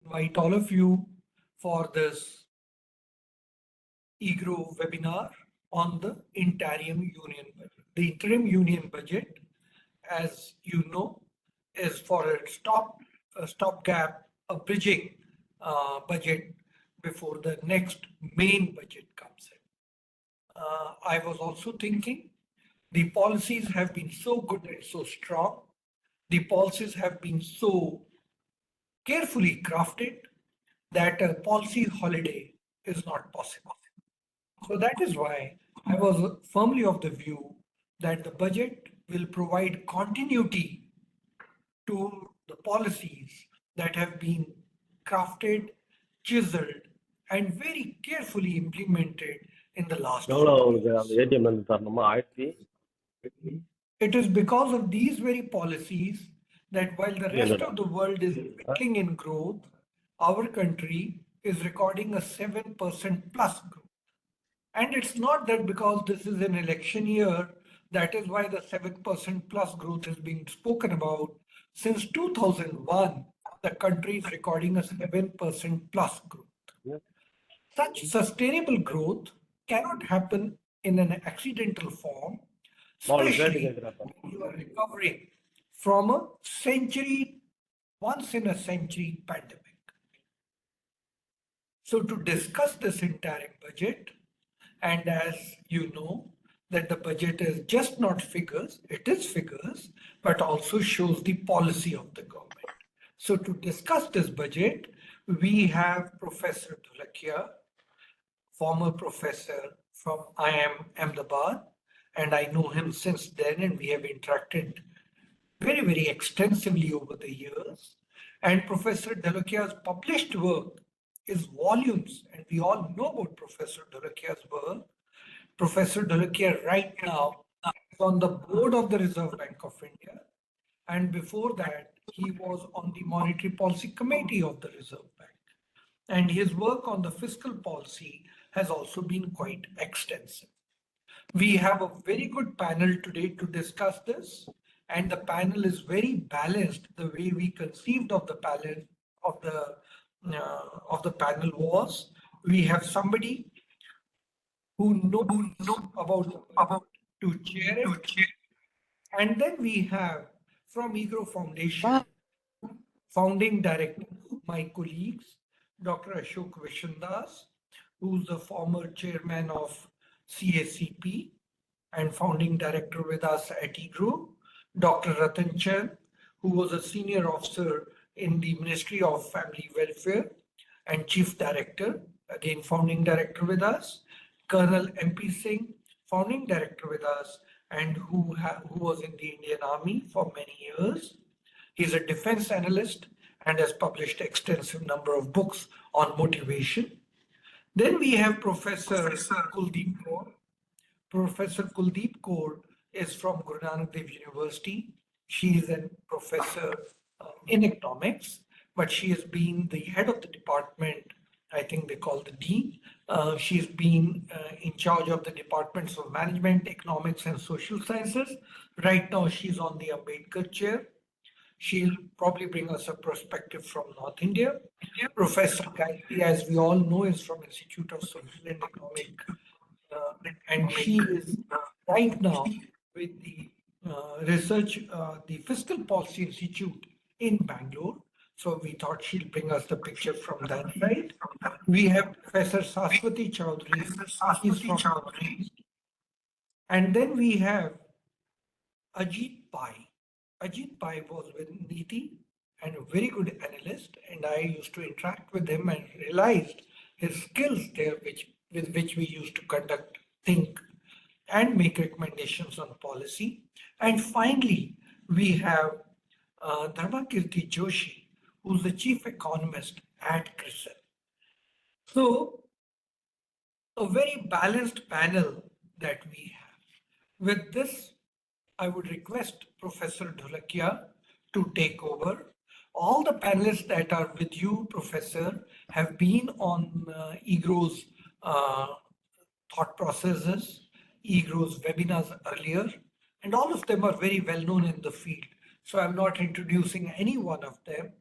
invite all of you for this EGROW webinar on the interim union budget. The interim union budget, as you know, is for a stopgap, a bridging budget before the next main budget comes in. I was also thinking the policies have been so good and so strong. The policies have been so carefully crafted that a policy holiday is not possible. So that is why I was firmly of the view that the budget will provide continuity to the policies that have been crafted, chiseled, and very carefully implemented in the last few years. It is because of these very policies that while the rest of the world is dwindling in growth, our country is recording a 7% plus growth. And it's not that because this is an election year, that is why the 7% plus growth is being spoken about. Since 2001, the country is recording a 7% plus growth. Such sustainable growth cannot happen in an accidental form, especially when you are recovering from a once in a century pandemic. So to discuss this entire budget, and as you know, that the budget is just not figures, it is figures, but also shows the policy of the government. So to discuss this budget, we have Professor Dholakia, former professor from IIM Ahmedabad, and I know him since then, and we have interacted very, very extensively over the years. And Professor Dholakia's published work is volumes, and we all know about Professor Dholakia's work. Professor Dholakia right now is on the board of the Reserve Bank of India, and before that, he was on the Monetary Policy Committee of the Reserve Bank. And his work on the fiscal policy has also been quite extensive. We have a very good panel today to discuss this, and the panel is very balanced. The way we conceived of the panel was, we have somebody who know about to chair it, and then we have from EGROW Foundation, founding director, my colleagues, Dr. Ashok Vishandass, who's the former chairman of CACP and founding director with us at EGROW, Dr. Rattan, who was a senior officer in the Ministry of Family Welfare and chief director, again founding director with us, Colonel MP Singh, founding director with us, and who was in the Indian Army for many years. He's a defense analyst and has published extensive number of books on motivation. Then we have Professor Kuldeep Kaur. Professor Kuldeep Kaur is from Guru Nanak Dev University. She is a professor in economics, but she has been the head of the department. I think they call the dean. She's been in charge of the departments of management, economics, and social sciences. Right now, she's on the Ambedkar chair. She'll probably bring us a perspective from North India. Professor Gayithri, as we all know, is from Institute of Social and Economic, and she is right now with the the Fiscal Policy Institute in Bangalore. So we thought she'll bring us the picture from that side. We have Professor Saswati Choudhury. And then we have Ajit Pai. Ajit Pai was with Niti and a very good analyst, and I used to interact with him and realized his skills there, with which we used to conduct, think, and make recommendations on policy. And finally, we have Dharmakirti Joshi, who's the chief economist at CRISIL. So, a very balanced panel that we have. With this, I would request Professor Dholakia to take over. All the panelists that are with you, Professor, have been on EGROW's thought processes, EGROW's webinars earlier, and all of them are very well known in the field. So I'm not introducing any one of them.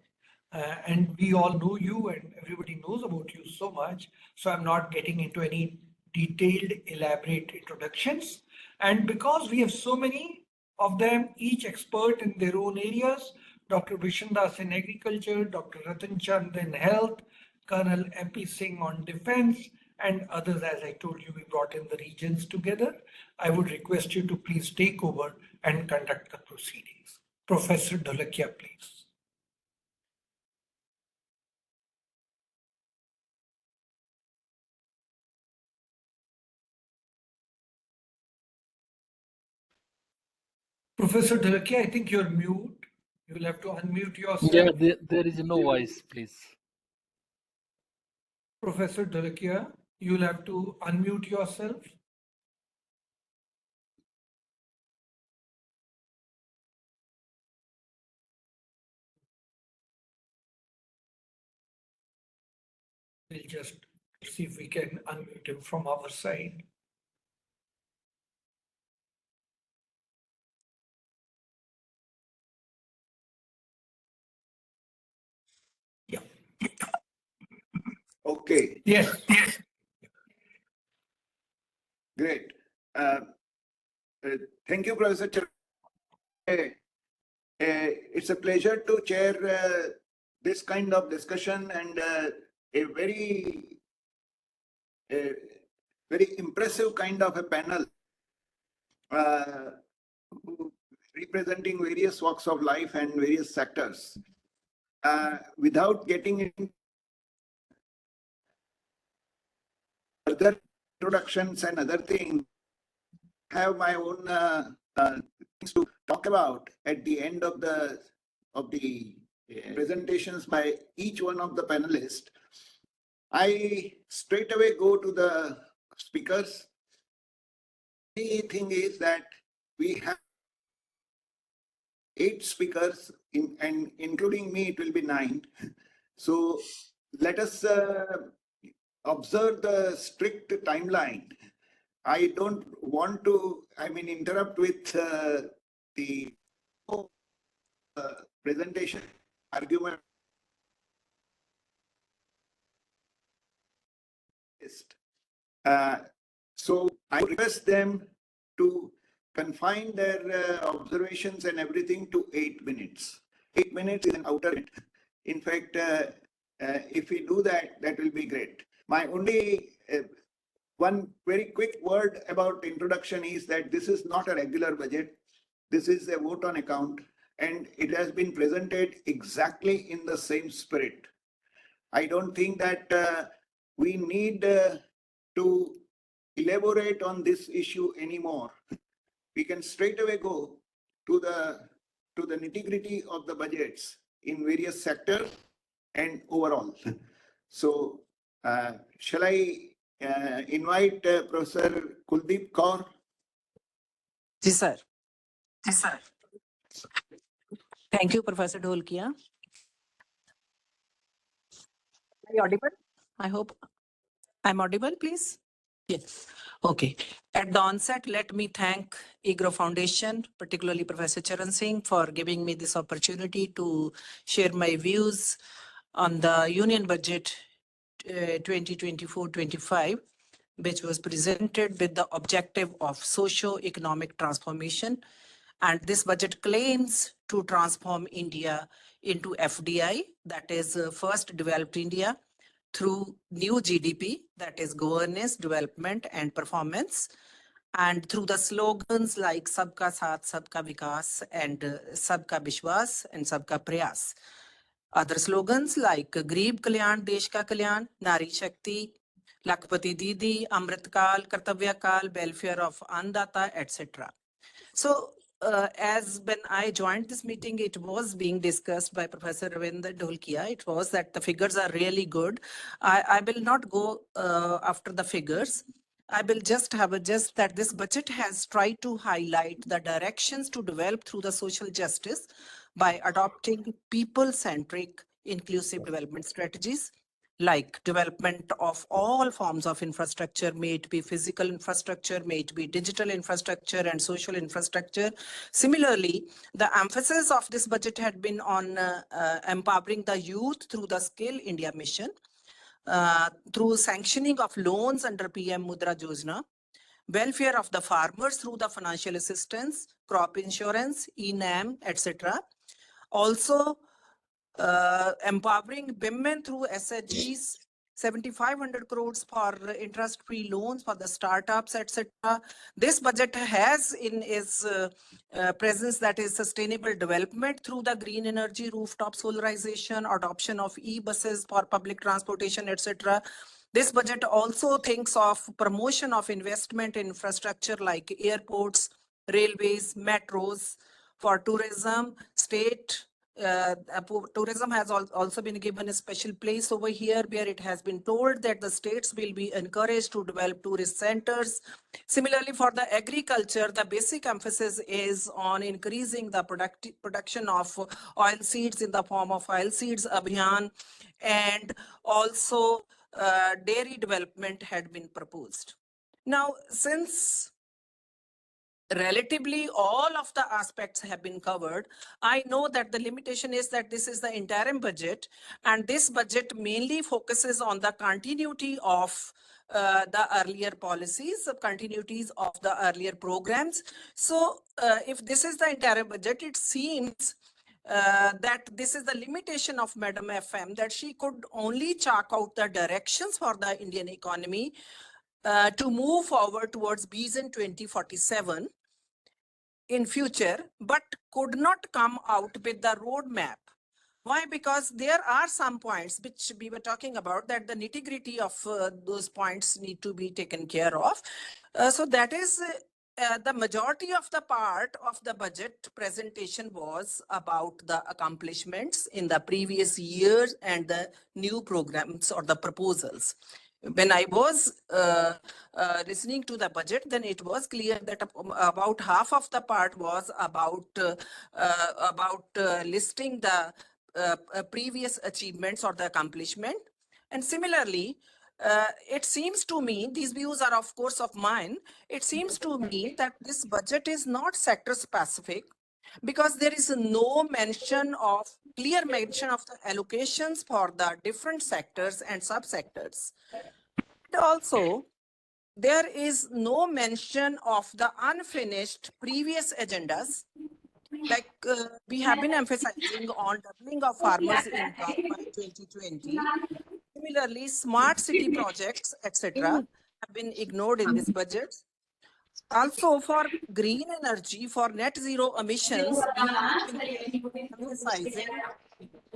and we all know you and everybody knows about you so much. So I'm not getting into any detailed, elaborate introductions. And because we have so many of them, each expert in their own areas, Dr. Vishandass in agriculture, Dr. Rattan Chand in health, Colonel MP Singh on defense, and others, as I told you, we brought in the regions together. I would request you to please take over and conduct the proceedings. Professor Dholakia, please. Professor Dholakia, I think you're mute. You'll have to unmute yourself. Yeah, there is no voice, please. Professor Dholakia, you'll have to unmute yourself. We'll just see if we can unmute him from our side. Yeah. Okay. Yes. Yes. Great. Thank you, Professor. It's a pleasure to chair this kind of discussion and a very impressive kind of a panel representing various walks of life and various sectors. Without getting into further introductions and other things, I have my own things to talk about at the end of the presentations by each one of the panelists. I straight away go to the speakers. The thing is that we have 8 speakers, and including me, it will be 9. So let us observe the strict timeline. I don't want to, interrupt with the presentation argument. So I request them to confine their observations and everything to 8 minutes. 8 minutes is an outer limit. In fact, if we do that, that will be great. My only one very quick word about introduction is that this is not a regular budget. This is a vote on account, and it has been presented exactly in the same spirit. I don't think that we need to elaborate on this issue anymore. We can straight away go to the nitty-gritty of the budgets in various sectors and overall. So, shall I invite Professor Kuldeep Kaur? Yes, sir. Yes, sir. Thank you, Professor Dholakia. Are you audible? I hope I'm audible, please. Yes. Okay. At the onset, let me thank EGROW Foundation, particularly Professor Charan Singh, for giving me this opportunity to share my views on the Union Budget 2024-25, which was presented with the objective of socio-economic transformation. And this budget claims to transform India into FDI, that is first developed India, through new GDP, that is governance, development and performance, and through the slogans like Sabka Saath, Sabka Vikas, and Sabka Vishwas and Sabka Prayas. Other slogans like Gareeb Kalyan, Desh Ka Kalyan, Nari Shakti, Lakpati Didi, Amrit Kal, Kartavya Kal, welfare of Annadata, etc. So, as when I joined this meeting, it was being discussed by Professor Ravindra Dholakia. It was that the figures are really good. I will not go after the figures. I will just have a gist that this budget has tried to highlight the directions to develop through the social justice by adopting people-centric inclusive development strategies, like development of all forms of infrastructure, may it be physical infrastructure, may it be digital infrastructure and social infrastructure. Similarly, the emphasis of this budget had been on empowering the youth through the Skill India mission, through sanctioning of loans under PM Mudra Yojana, welfare of the farmers through the financial assistance, crop insurance, ENAM, etc. Also, empowering women through SHGs, 7,500 crores for interest-free loans for the startups, etc. This budget has in its presence that is sustainable development through the green energy, rooftop solarization, adoption of e-buses for public transportation, etc. This budget also thinks of promotion of investment in infrastructure like airports, railways, metros, for tourism, state tourism has also been given a special place over here, where it has been told that the states will be encouraged to develop tourist centers. Similarly, for the agriculture, the basic emphasis is on increasing the production of oil seeds in the form of oil seeds abhiyan, and also dairy development had been proposed. Now, since relatively all of the aspects have been covered, I know that the limitation is that this is the interim budget, and this budget mainly focuses on the continuity of the earlier policies, continuities of the earlier programs. So if this is the interim budget, it seems that this is the limitation of Madam FM, that she could only chalk out the directions for the Indian economy to move forward towards Vision 2047 in future, but could not come out with the roadmap. Why? Because there are some points which we were talking about, that the nitty-gritty of those points need to be taken care of. So that is the majority of the part of the budget presentation was about the accomplishments in the previous years and the new programs or the proposals. When I was listening to the budget, then it was clear that about half of the part was about listing the previous achievements or the accomplishment. And similarly, it seems to me, these views are of course of mine, it seems to me that this budget is not sector specific, because there is no mention of, clear mention of the allocations for the different sectors and subsectors. And also, there is no mention of the unfinished previous agendas, like we have been emphasizing on doubling of farmers' income by 2020. Similarly, smart city projects, etc., have been ignored in this budget. Also, for green energy, for net zero emissions, we have been emphasizing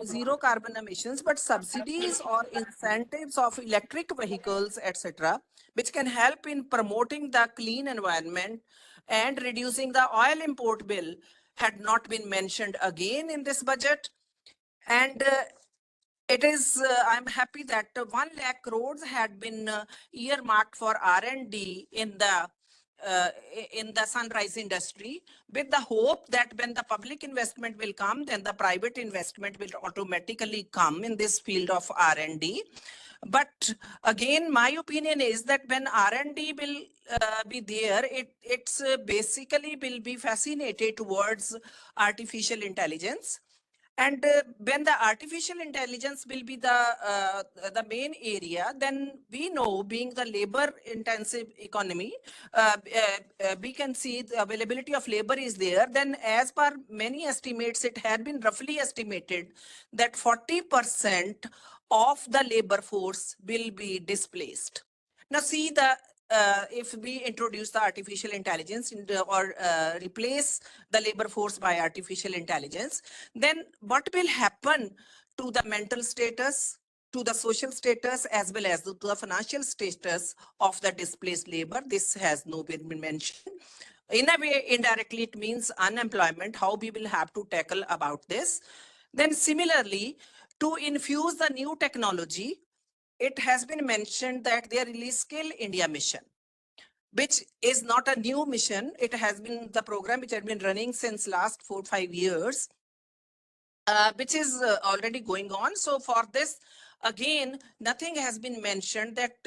zero carbon emissions, but subsidies or incentives of electric vehicles, etc., which can help in promoting the clean environment and reducing the oil import bill, had not been mentioned again in this budget. And it is, I'm happy that 1 lakh crores had been earmarked for R&D in the sunrise industry, with the hope that when the public investment will come, then the private investment will automatically come in this field of R&D. But again, my opinion is that when R&D will be there, it's basically will be fascinated towards artificial intelligence. And when the artificial intelligence will be the main area, then we know, being the labor intensive economy, we can see the availability of labor is there. Then as per many estimates, it had been roughly estimated that 40% of the labor force will be displaced. Now see, the if we introduce the artificial intelligence or replace the labor force by artificial intelligence, then what will happen to the mental status, to the social status, as well as to the financial status of the displaced labor? This has not been mentioned. In a way, indirectly, it means unemployment, how we will have to tackle about this. Then similarly, to infuse the new technology, it has been mentioned that there is Skill India mission, which is not a new mission. It has been the program which has been running since last 4-5 years. which is already going on. So for this, again, nothing has been mentioned that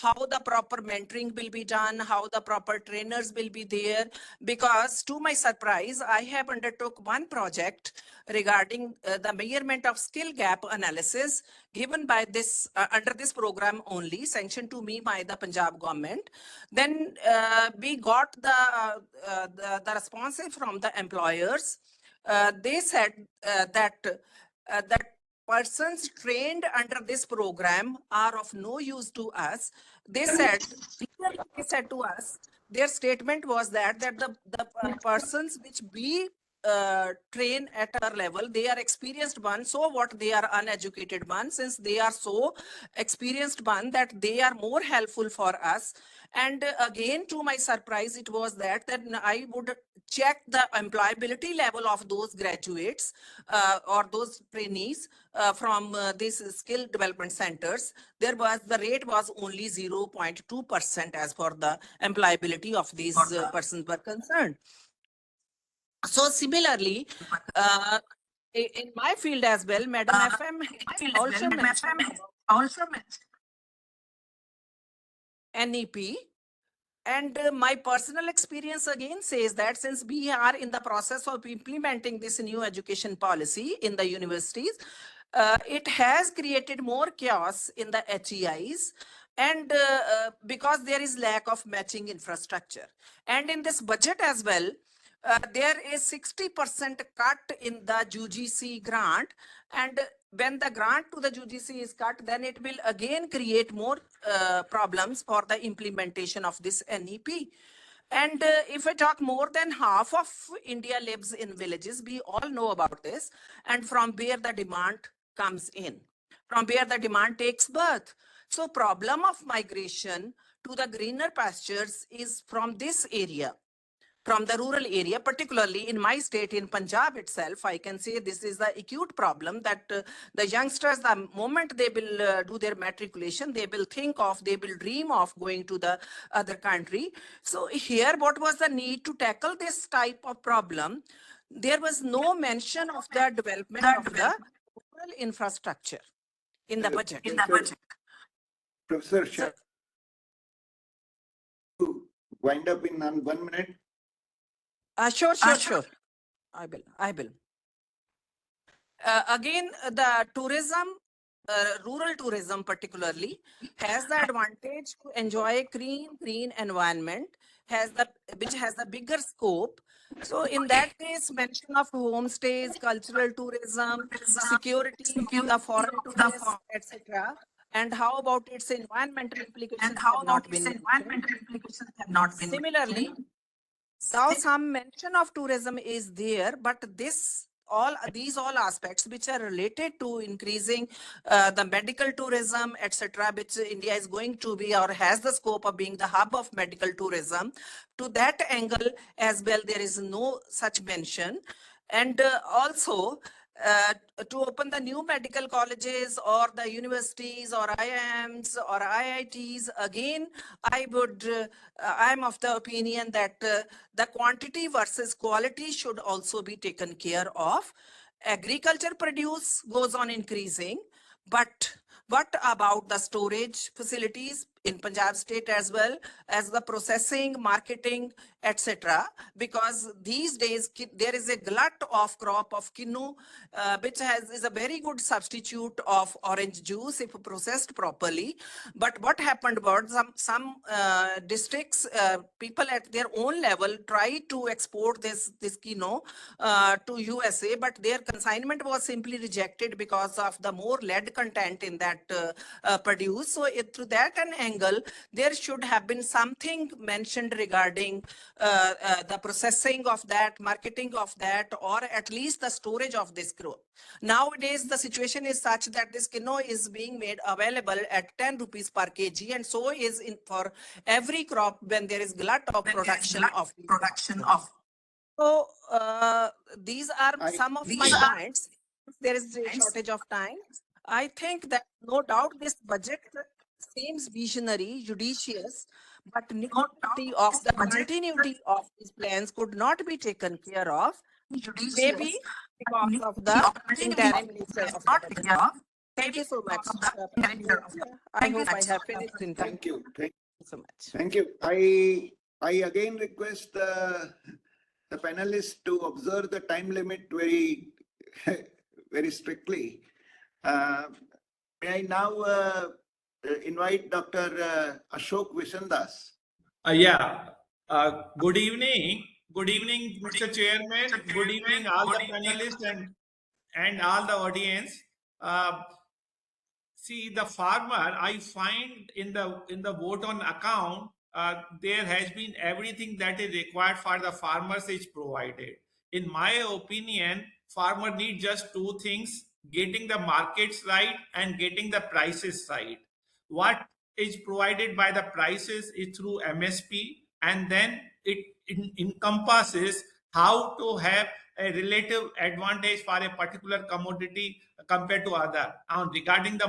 how the proper mentoring will be done, how the proper trainers will be there, because to my surprise, I have undertook one project regarding the measurement of skill gap analysis given by this under this program only, sanctioned to me by the Punjab government. Then we got the responses from the employers. They said that persons trained under this program are of no use to us. They said, clearly they said to us, their statement was that the persons which we train at our level, they are experienced ones. So what, they are uneducated ones, since they are so experienced one that they are more helpful for us. And again, to my surprise, it was that I would check the employability level of those graduates or those trainees from these skill development centers. The rate was only 0.2% as for the employability of these persons were concerned. So similarly, in my field as well, Madam FM also mentioned NEP. And my personal experience again says that since we are in the process of implementing this new education policy in the universities, it has created more chaos in the HEIs, and because there is lack of matching infrastructure. And in this budget as well, there is 60% cut in the UGC grant, and when the grant to the UGC is cut, then it will again create more problems for the implementation of this NEP. And if I talk, more than half of India lives in villages. We all know about this, and from where the demand comes in, from where the demand takes birth. So problem of migration to the greener pastures is from this area, from the rural area, particularly in my state, in Punjab itself. I can say this is the acute problem that the youngsters, the moment they will do their matriculation, they will dream of going to the other country. So here, what was the need to tackle this type of problem? There was no mention of the development of the rural infrastructure in the budget. Professor, shall you wind up in 1 minute? Sure. I will. Again, the tourism, rural tourism particularly, has the advantage to enjoy green environment, which has the bigger scope. So in that case, mention of homestays, cultural tourism, security of the foreign tourists, etc. And how about its environmental implications have not been mentioned. Similarly, now some mention of tourism is there, but these all aspects which are related to increasing the medical tourism, etc., which India is going to be or has the scope of being the hub of medical tourism, to that angle as well, there is no such mention. And also, to open the new medical colleges or the universities or IIMs or IITs, again, I'm of the opinion that the quantity versus quality should also be taken care of. Agriculture produce goes on increasing, but what about the storage facilities in Punjab state as well as the processing, marketing, etc.? Because these days there is a glut of crop of kinnu, which is a very good substitute of orange juice if processed properly. But what happened was some districts, people at their own level try to export this kinnu to USA, but their consignment was simply rejected because of the more lead content in that produce. So through that an angle, there should have been something mentioned regarding the processing of that, marketing of that, or at least the storage of this crop. Nowadays, the situation is such that this quinoa is being made available at 10 rupees per kg, and so is for every crop when there is glut of production of. So these are some of my points. There is a shortage of time. I think that no doubt this budget seems visionary, judicious, but nitty-gritty of the continuity of these plans could not be taken care of. Maybe Because of the interim nature of the budget. Thank you so much. I hope I have finished in time. Thank you. Thank you so much. Thank you. I again request the panelists to observe the time limit very, very strictly. May I now invite Dr. Ashok Vishandass? Yeah. Good evening. Good evening, Mr. Chairman. Good evening, all the panelists and all the audience. See, the farmer, I find in the vote on account, there has been everything that is required for the farmers is provided. In my opinion, farmer need just two things: getting the markets right and getting the prices right. What is provided by the prices is through MSP, and then it encompasses how to have a relative advantage for a particular commodity compared to other. And regarding the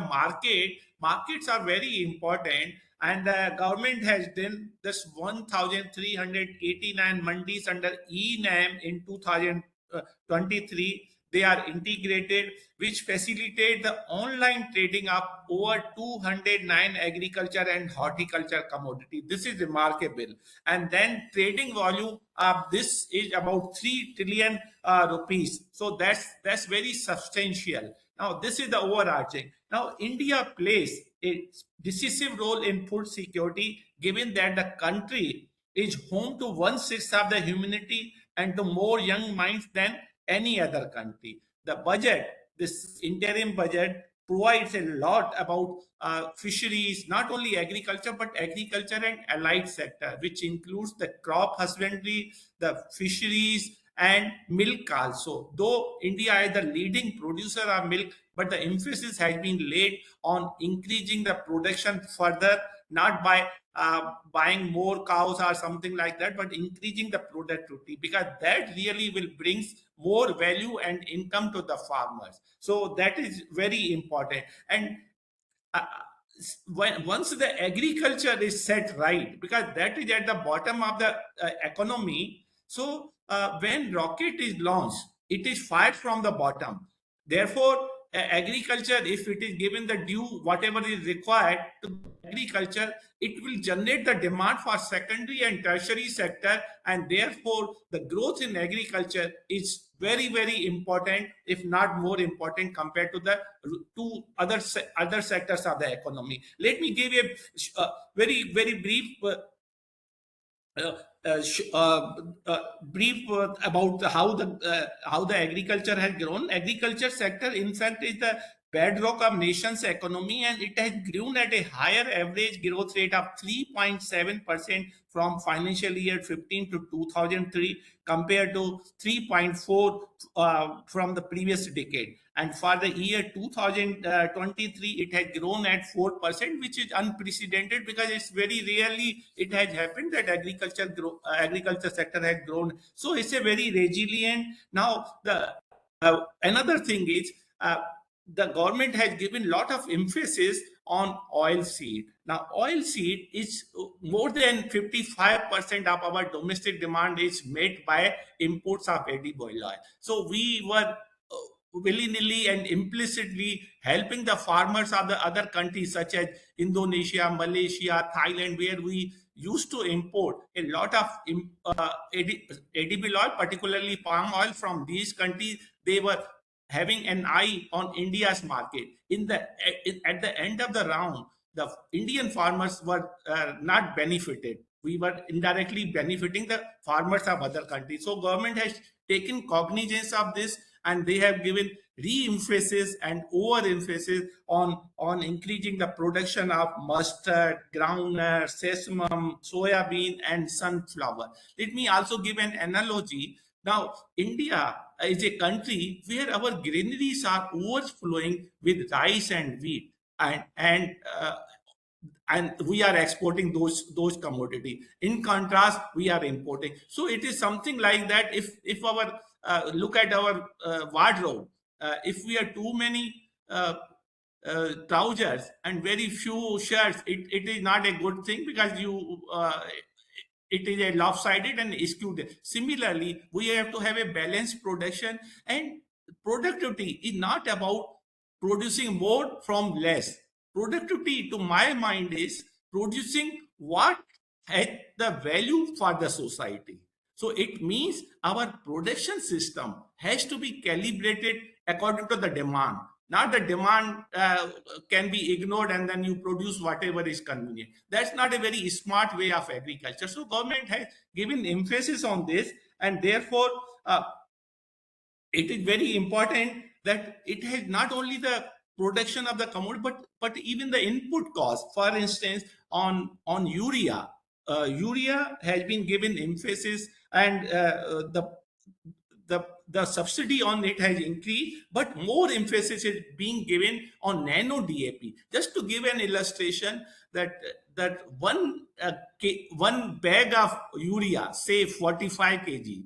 markets are very important, and the government has done this 1,389 mandis under ENAM in 2023. They are integrated, which facilitate the online trading of over 209 agriculture and horticulture commodity. This is remarkable. And then trading volume of this is about 3 trillion rupees. So that's very substantial. Now, this is the overarching. Now, India plays a decisive role in food security, given that the country is home to 1/6 of the humanity and to more young minds than any other country. The budget, this interim budget, provides a lot about fisheries, not only agriculture, but agriculture and allied sector, which includes the crop husbandry, the fisheries, and milk also. Though India is the leading producer of milk, but the emphasis has been laid on increasing the production further, not by buying more cows or something like that, but increasing the productivity, because that really will brings more value and income to the farmers. So that is very important. And uh, once the agriculture is set right, because that is at the bottom of the economy. So when rocket is launched, it is fired from the bottom. Therefore, agriculture, if it is given the due whatever is required to agriculture, it will generate the demand for secondary and tertiary sector, and therefore the growth in agriculture is very, very important, if not more important, compared to the two other sectors of the economy. Let me give a very, very brief uh, brief about how the agriculture has grown. Agriculture sector, in fact, is the bedrock of nation's economy, and it has grown at a higher average growth rate of 3.7% from financial year 15 to 2003, compared to 3.4 from the previous decade. And for the year 2023, it has grown at 4%, which is unprecedented, because it's very rarely it has happened that agriculture sector has grown. So it's a very resilient. Now, the another thing is the government has given lot of emphasis on oil seed. Now, oil seed is more than 55% of our domestic demand is made by imports of edible oil. So we were willy-nilly and implicitly helping the farmers of the other countries such as Indonesia, Malaysia, Thailand, where we used to import a lot of edible oil, particularly palm oil from these countries. They were having an eye on India's market. At the end of the round, the Indian farmers were not benefited. We were indirectly benefiting the farmers of other countries. So government has taken cognizance of this, and they have given re-emphasis and over-emphasis on increasing the production of mustard, groundnut, sesame, soya bean, and sunflower. Let me also give an analogy. Now, India is a country where our granaries are overflowing with rice and wheat, and we are exporting those commodity. In contrast, we are importing. So it is something like that. If our look at our wardrobe, if we have too many trousers and very few shirts, it is not a good thing, because it is a lopsided and skewed. Similarly, we have to have a balanced production, and productivity is not about producing more from less. Productivity, to my mind, is producing what has the value for the society. So it means our production system has to be calibrated according to the demand. Not the demand can be ignored and then you produce whatever is convenient. That's not a very smart way of agriculture. So government has given emphasis on this, and therefore it is very important that it has not only the production of the commodity but even the input cost. For instance, on urea, urea has been given emphasis, and the subsidy on it has increased, but more emphasis is being given on nano DAP. Just to give an illustration, that one bag of urea, say 45 kg,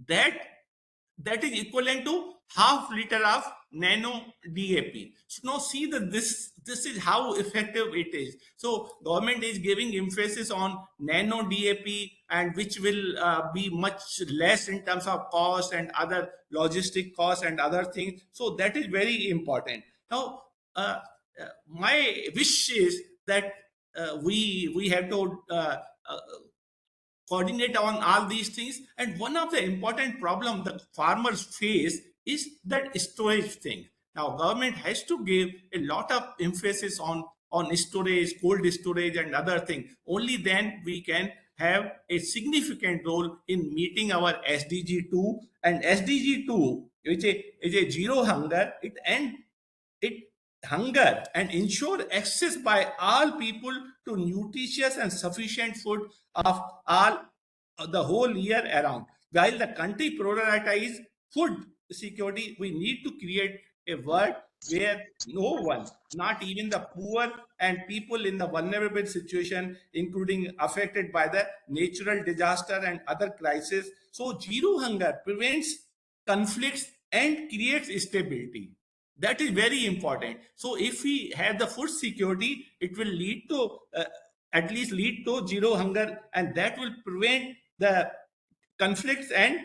that is equivalent to half liter of nano DAP. So now see that this is how effective it is. So government is giving emphasis on nano DAP, and which will be much less in terms of cost and other logistic costs and other things. So that is very important. Now, my wish is that we have to coordinate on all these things. And one of the important problem the farmers face is that storage thing. Now government has to give a lot of emphasis on storage, cold storage and other things. Only then we can have a significant role in meeting our SDG 2. And SDG 2, which is a zero hunger, it hunger and ensure access by all people to nutritious and sufficient food of all the whole year around. While the country prioritizes food security, we need to create a world where no one, not even the poor and people in the vulnerable situation, including affected by the natural disaster and other crises. So zero hunger prevents conflicts and creates stability. That is very important. So if we have the food security, it will lead to at least lead to zero hunger, and that will prevent the conflicts and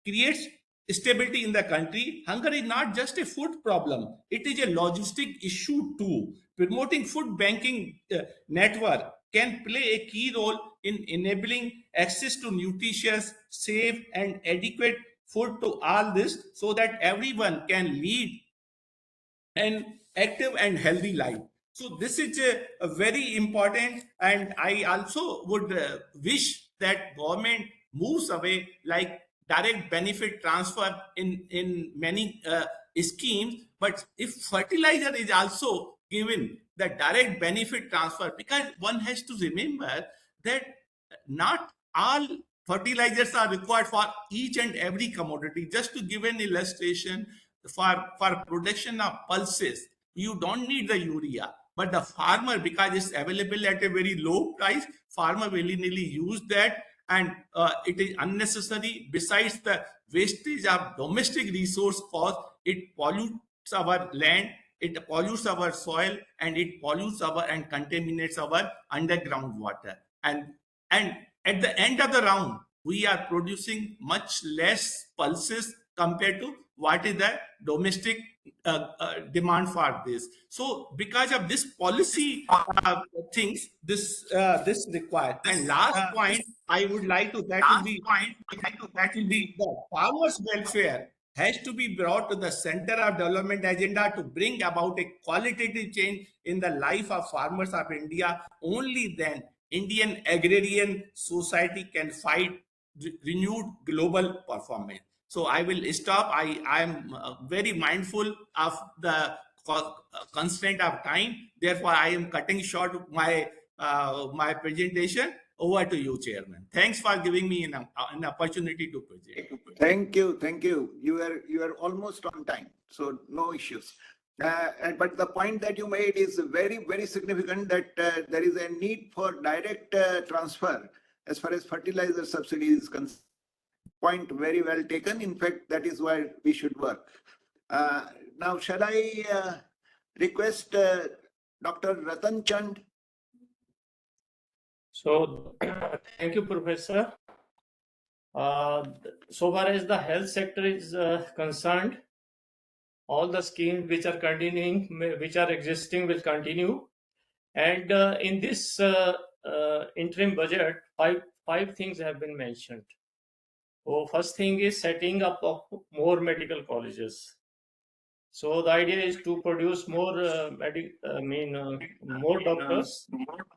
creates stability in the country. Hunger is not just a food problem, it is a logistic issue too. Promoting food banking network can play a key role in enabling access to nutritious, safe and adequate food to all this, so that everyone can lead an active and healthy life. So this is a very important, and I also would wish that government moves away like direct benefit transfer in many schemes. But if fertilizer is also given the direct benefit transfer, because one has to remember that not all fertilizers are required for each and every commodity. Just to give an illustration, for production of pulses, you don't need the urea, but the farmer, because it's available at a very low price, farmer willy-nilly use that, and it is unnecessary. Besides the wastage of domestic resource cost, it pollutes our land, it pollutes our soil, and it pollutes our and contaminates our underground water. And at the end of the round, we are producing much less pulses compared to what is the domestic demand for this. So because of this policy things, this required. And last point I would like to, that will be the farmers' welfare has to be brought to the center of development agenda to bring about a qualitative change in the life of farmers of India. Only then Indian agrarian society can fight renewed global performance. So I will stop. I am very mindful of the constraint of time. Therefore, I am cutting short my my presentation. Over to you, Chairman. Thanks for giving me an opportunity to present. Thank you, thank you. You are almost on time, so no issues. But the point that you made is very significant, that there is a need for direct transfer as far as fertilizer subsidy is concerned. Point very well taken. In fact, that is why we should work. Now, shall I request Dr. Rattan Chand? So, thank you, Professor. So far as the health sector is concerned, all the schemes which are continuing, which are existing, will continue. And in this interim budget, five things have been mentioned. So first thing is setting up of more medical colleges. So the idea is to produce more more doctors.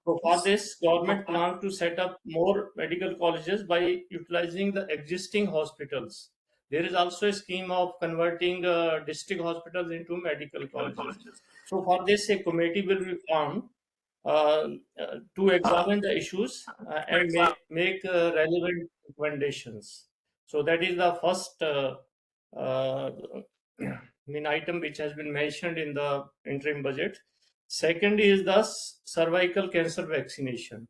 So for this, government plans to set up more medical colleges by utilizing the existing hospitals. There is also a scheme of converting district hospitals into medical colleges. So for this, a committee will be formed to examine the issues and make relevant recommendations. So that is the first uh, item which has been mentioned in the interim budget. Second is the cervical cancer vaccination.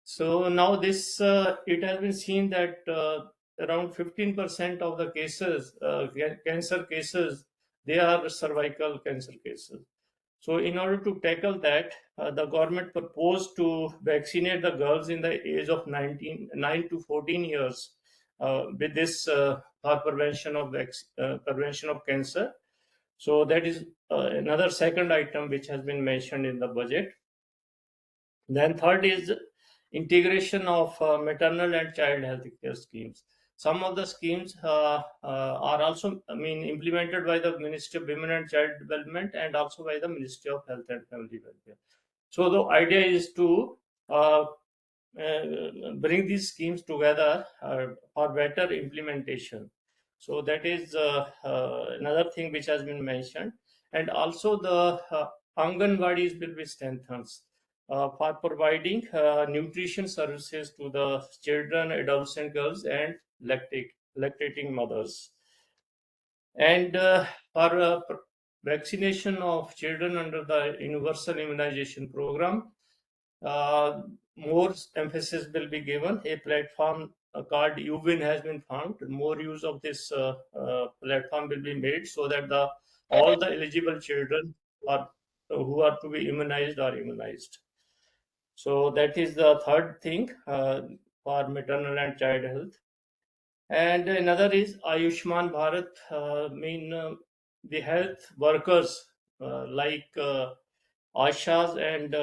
So now this it has been seen that around 15% of the cases, cancer cases, they are cervical cancer cases. So in order to tackle that, the government proposed to vaccinate the girls in the age of 9 to 14 years with this for prevention of cancer. So that is another second item which has been mentioned in the budget. Then third is integration of maternal and child health care schemes. Some of the schemes are also, implemented by the Ministry of Women and Child Development and also by the Ministry of Health and Family Welfare. So the idea is to bring these schemes together for better implementation. So that is another thing which has been mentioned. And also the Anganwadis will be strengthened for providing nutrition services to the children, adolescent girls, and lactating mothers. And for vaccination of children under the Universal Immunization Program, more emphasis will be given. A platform called UWIN has been found. More use of this platform will be made so that all the eligible children who are to be immunized are immunized. So that is the third thing for maternal and child health. And another is Ayushman Bharat. The health workers like Ashas and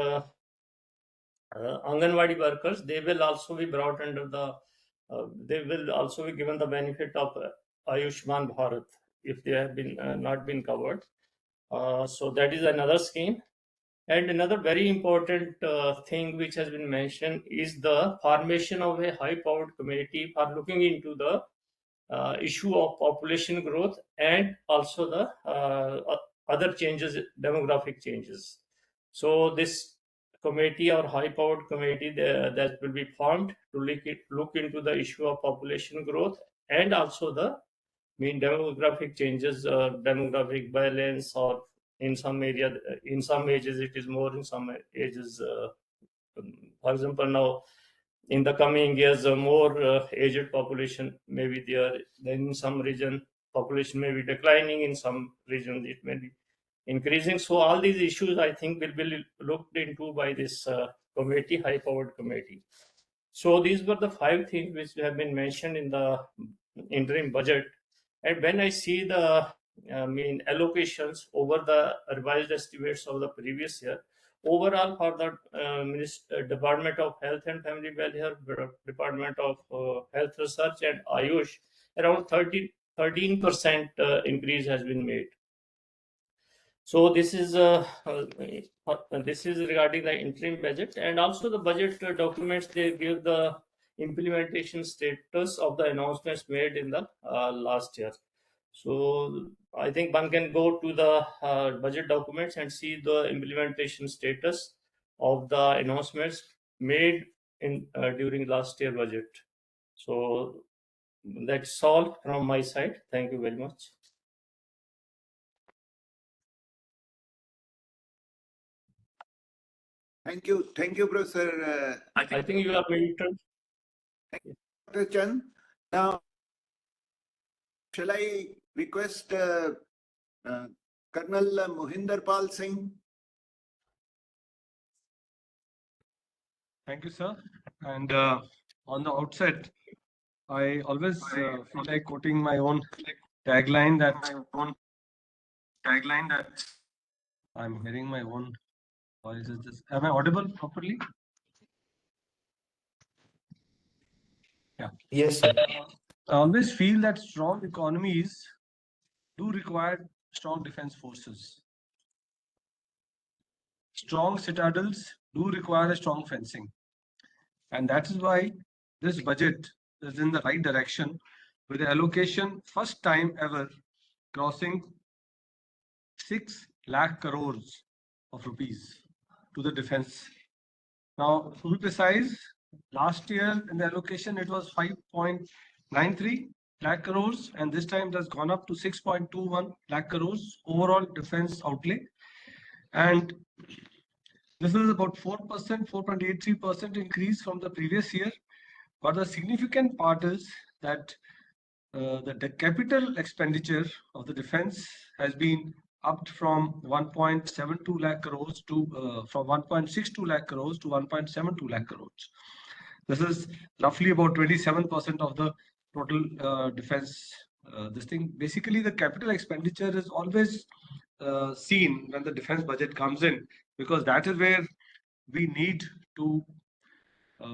Anganwadi workers, they will also be brought under they will also be given the benefit of Ayushman Bharat if they have been not been covered. So that is another scheme. And another very important thing which has been mentioned is the formation of a high-powered committee for looking into the issue of population growth and also the other changes, demographic changes. So this committee or high-powered committee that will be formed to look into the issue of population growth and also the demographic changes, demographic balance, or in some ages it is more, in some ages. For example, now in the coming years, more aged population may be there. Then in some region, population may be declining. In some regions, it may be increasing. So all these issues, I think, will be looked into by this committee, high-powered committee. So these were the five things which have been mentioned in the interim budget. And when I see the allocations over the revised estimates of the previous year, overall for the Department of Health and Family Welfare, Department of Health Research and Ayush, around 13% increase has been made. So this is regarding the interim budget, and also the budget documents, they give the implementation status of the announcements made in the last year. So I think one can go to the budget documents and see the implementation status of the announcements made in during last year budget. So that's all from my side. Thank you very much. Thank you, Professor. I think you are muted. Dr. Chand. Now, shall I request Colonel Mohinder Pal Singh? Thank you, sir. And on the outset, I always feel like quoting my own tagline that tagline that I'm hearing my own voice. Am I audible properly? Yeah. Yes, sir. I always feel that strong economies do require strong defense forces. Strong citadels do require a strong fencing. And that is why this budget is in the right direction with the allocation first time ever crossing 6 lakh crores of rupees to the defense. Now, to be precise, last year in the allocation it was 5.93 lakh crores, and this time it has gone up to 6.21 lakh crores overall defense outlay. And this is about 4%, 4.83% increase from the previous year. But the significant part is that the capital expenditure of the defense has been upped from 1.72 lakh crores to from 1.62 lakh crores to 1.72 lakh crores. This is roughly about 27% of the total defense. This thing, basically, the capital expenditure is always seen when the defense budget comes in, because that is where we need to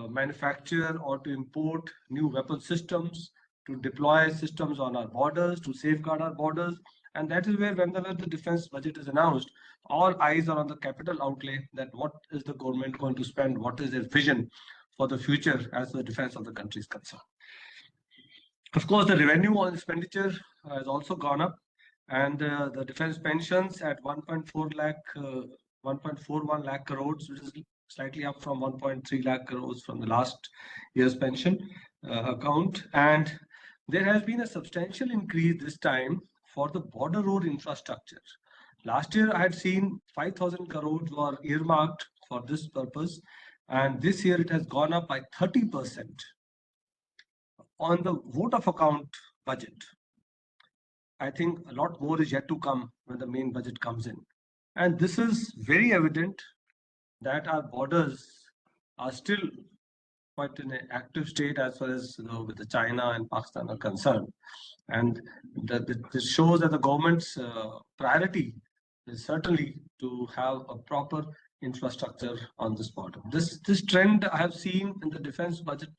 manufacture or to import new weapon systems, to deploy systems on our borders, to safeguard our borders. And that is where, whenever the defense budget is announced, all eyes are on the capital outlay, that what is the government going to spend, what is their vision for the future as the defense of the country is concerned. Of course, the revenue on expenditure has also gone up, and the defense pensions at 1.4 lakh, 1.41 lakh crores, which is slightly up from 1.3 lakh crores from the last year's pension account. And there has been a substantial increase this time for the border road infrastructure. Last year, I had seen 5,000 crores were earmarked for this purpose, and this year it has gone up by 30% on the vote of account budget. I think a lot more is yet to come when the main budget comes in. And this is very evident that our borders are still quite in an active state as far as, with the China and Pakistan are concerned. And this shows that the government's priority is certainly to have a proper infrastructure on this border. This trend I have seen in the defense budget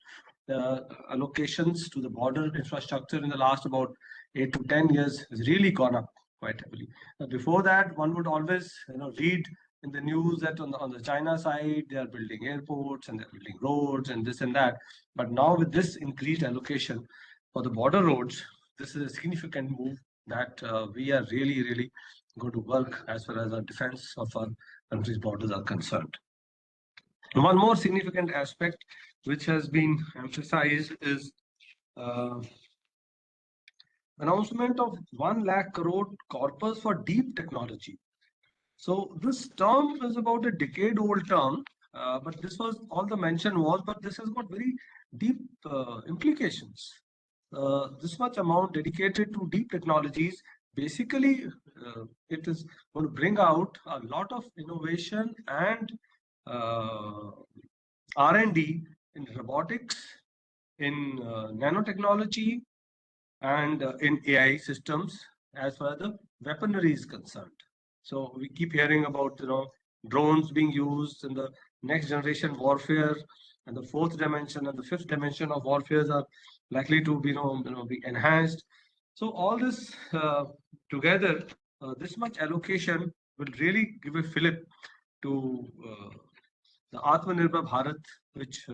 allocations to the border infrastructure in the last about 8 to 10 years has really gone up quite heavily. Before that, one would always read in the news that on the China side, they are building airports and they're building roads and this and that. But now with this increased allocation for the border roads, this is a significant move that we are really going to work as far as our defense of our country's borders are concerned. One more significant aspect which has been emphasized is announcement of 1 lakh crore corpus for deep technology. So this term is about a decade-old term, but this was all the mention was, but this has got very deep implications. This much amount dedicated to deep technologies, basically it is going to bring out a lot of innovation and R&D in robotics, in nanotechnology, and in AI systems as far as the weaponry is concerned. So we keep hearing about drones being used in the next generation warfare, and the fourth dimension and the fifth dimension of warfare are likely to be be enhanced. So all this together, this much allocation will really give a fillip to the Atmanirbhar Bharat, which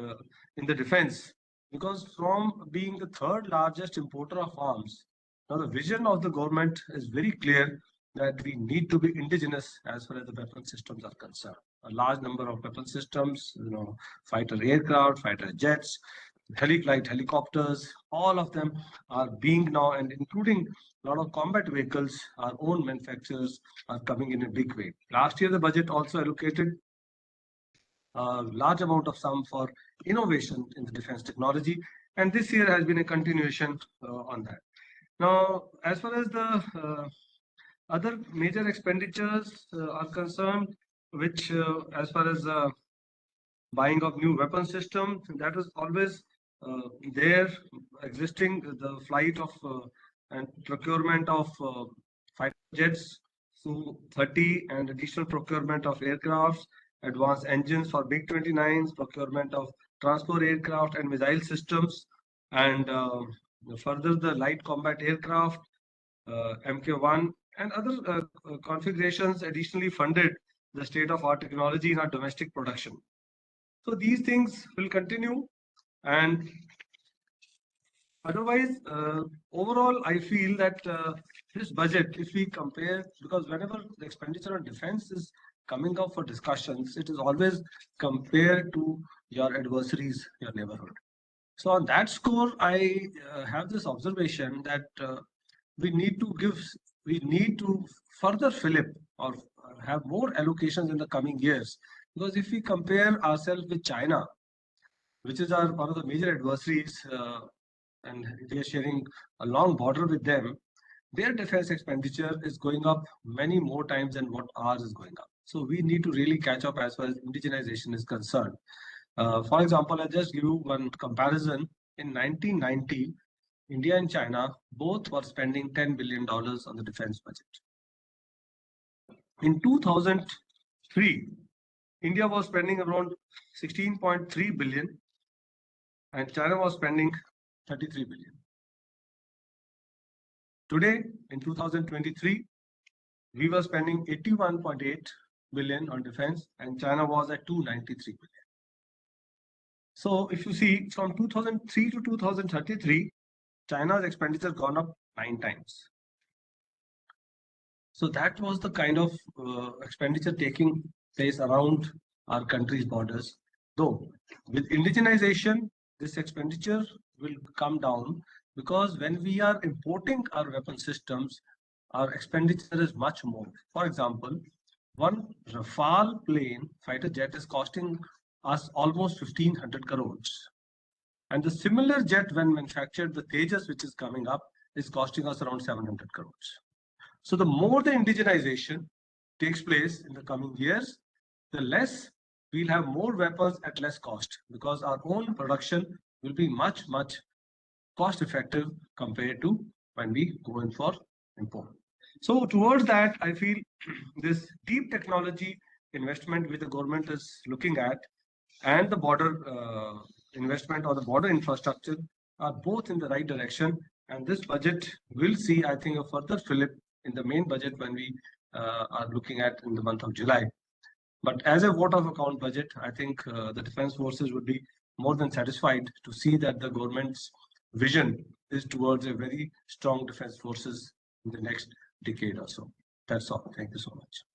in the defense, because from being the third largest importer of arms, now the vision of the government is very clear that we need to be indigenous as far as the weapon systems are concerned. A large number of weapon systems, fighter aircraft, fighter jets, light helicopters, all of them are being now, and including a lot of combat vehicles, our own manufacturers are coming in a big way. Last year, the budget also allocated a large amount of sum for innovation in the defense technology, and this year has been a continuation on that. Now, as far as the other major expenditures are concerned, which as far as buying of new weapon systems, that is always there existing, the flight of and procurement of fighter jets Su-30 and additional procurement of aircrafts, advanced engines for MiG-29s, procurement of transport aircraft and missile systems, and further the light combat aircraft, MK1 and other configurations additionally funded the state-of-art technology in our domestic production. So these things will continue, and otherwise, overall, I feel that this budget, if we compare, because whenever the expenditure on defense is coming up for discussions, it is always compared to your adversaries, your neighborhood. So on that score, I have this observation that we need to further fill up or have more allocations in the coming years. Because if we compare ourselves with China, which is one of the major adversaries, and we are sharing a long border with them, their defense expenditure is going up many more times than what ours is going up. So we need to really catch up as far as indigenization is concerned. For example, I'll just give you one comparison. In 1990, India and China both were spending $10 billion on the defense budget. In 2003, India was spending around 16.3 billion and China was spending 33 billion. Today, in 2023, we were spending 81.8 billion on defense and China was at 293 billion. So if you see from 2003 to 2033, China's expenditure gone up 9 times. So that was the kind of expenditure taking place around our country's borders. Though with indigenization, this expenditure will come down because when we are importing our weapon systems, our expenditure is much more. For example, one Rafale plane fighter jet is costing us almost 1500 crores. And the similar jet when manufactured, the Tejas, which is coming up, is costing us around 700 crores. So the more the indigenization takes place in the coming years, the less we'll have more weapons at less cost because our own production will be much, much cost effective compared to when we go in for import. So towards that, I feel this deep technology investment which the government is looking at and the border investment or the border infrastructure are both in the right direction. And this budget will see, I think, a further fillip in the main budget when we are looking at in the month of July. But as a vote of account budget, I think the defense forces would be more than satisfied to see that the government's vision is towards a very strong defense forces in the next decade or so. That's all. Thank you so much.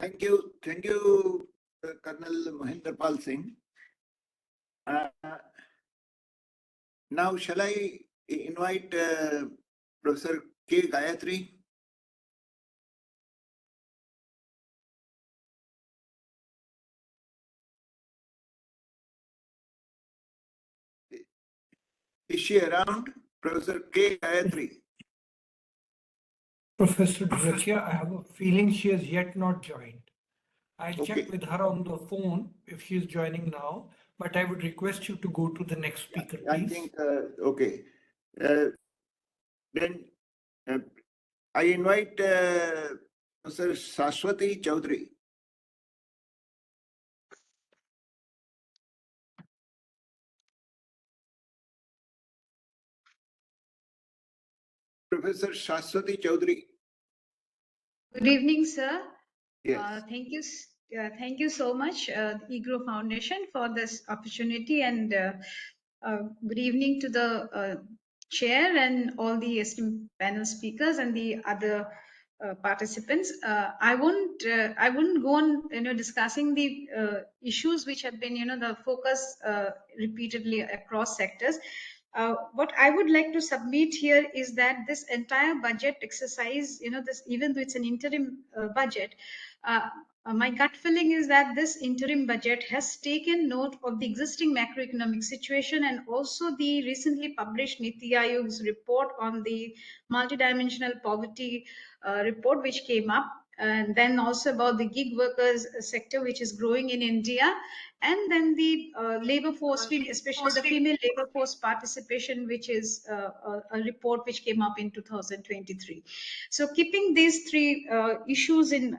Thank you, Colonel Mahendrapal Singh. Now, shall I invite Professor K. Gayithri? Is she around? Professor K. Gayithri. Professor Dholakia, I have a feeling she has yet not joined. I'll Okay. check with her on the phone if she is joining now, but I would request you to go to the next speaker, I please. think, okay. Then I invite Professor Saswati Choudhury. Professor Saswati Choudhury. Good evening, sir. Yes. Thank you so much, EGROW Foundation, for this opportunity, and good evening to the chair and all the esteemed panel speakers and the other participants. I wouldn't go on, discussing the issues which have been, the focus repeatedly across sectors. What I would like to submit here is that this entire budget exercise, this, even though it's an interim budget, my gut feeling is that this interim budget has taken note of the existing macroeconomic situation and also the recently published Niti Aayog's report on the multidimensional poverty report which came up, and then also about the gig workers sector which is growing in India, and then the labor force, especially the female labor force participation, which is a report which came up in 2023. So keeping these three issues in,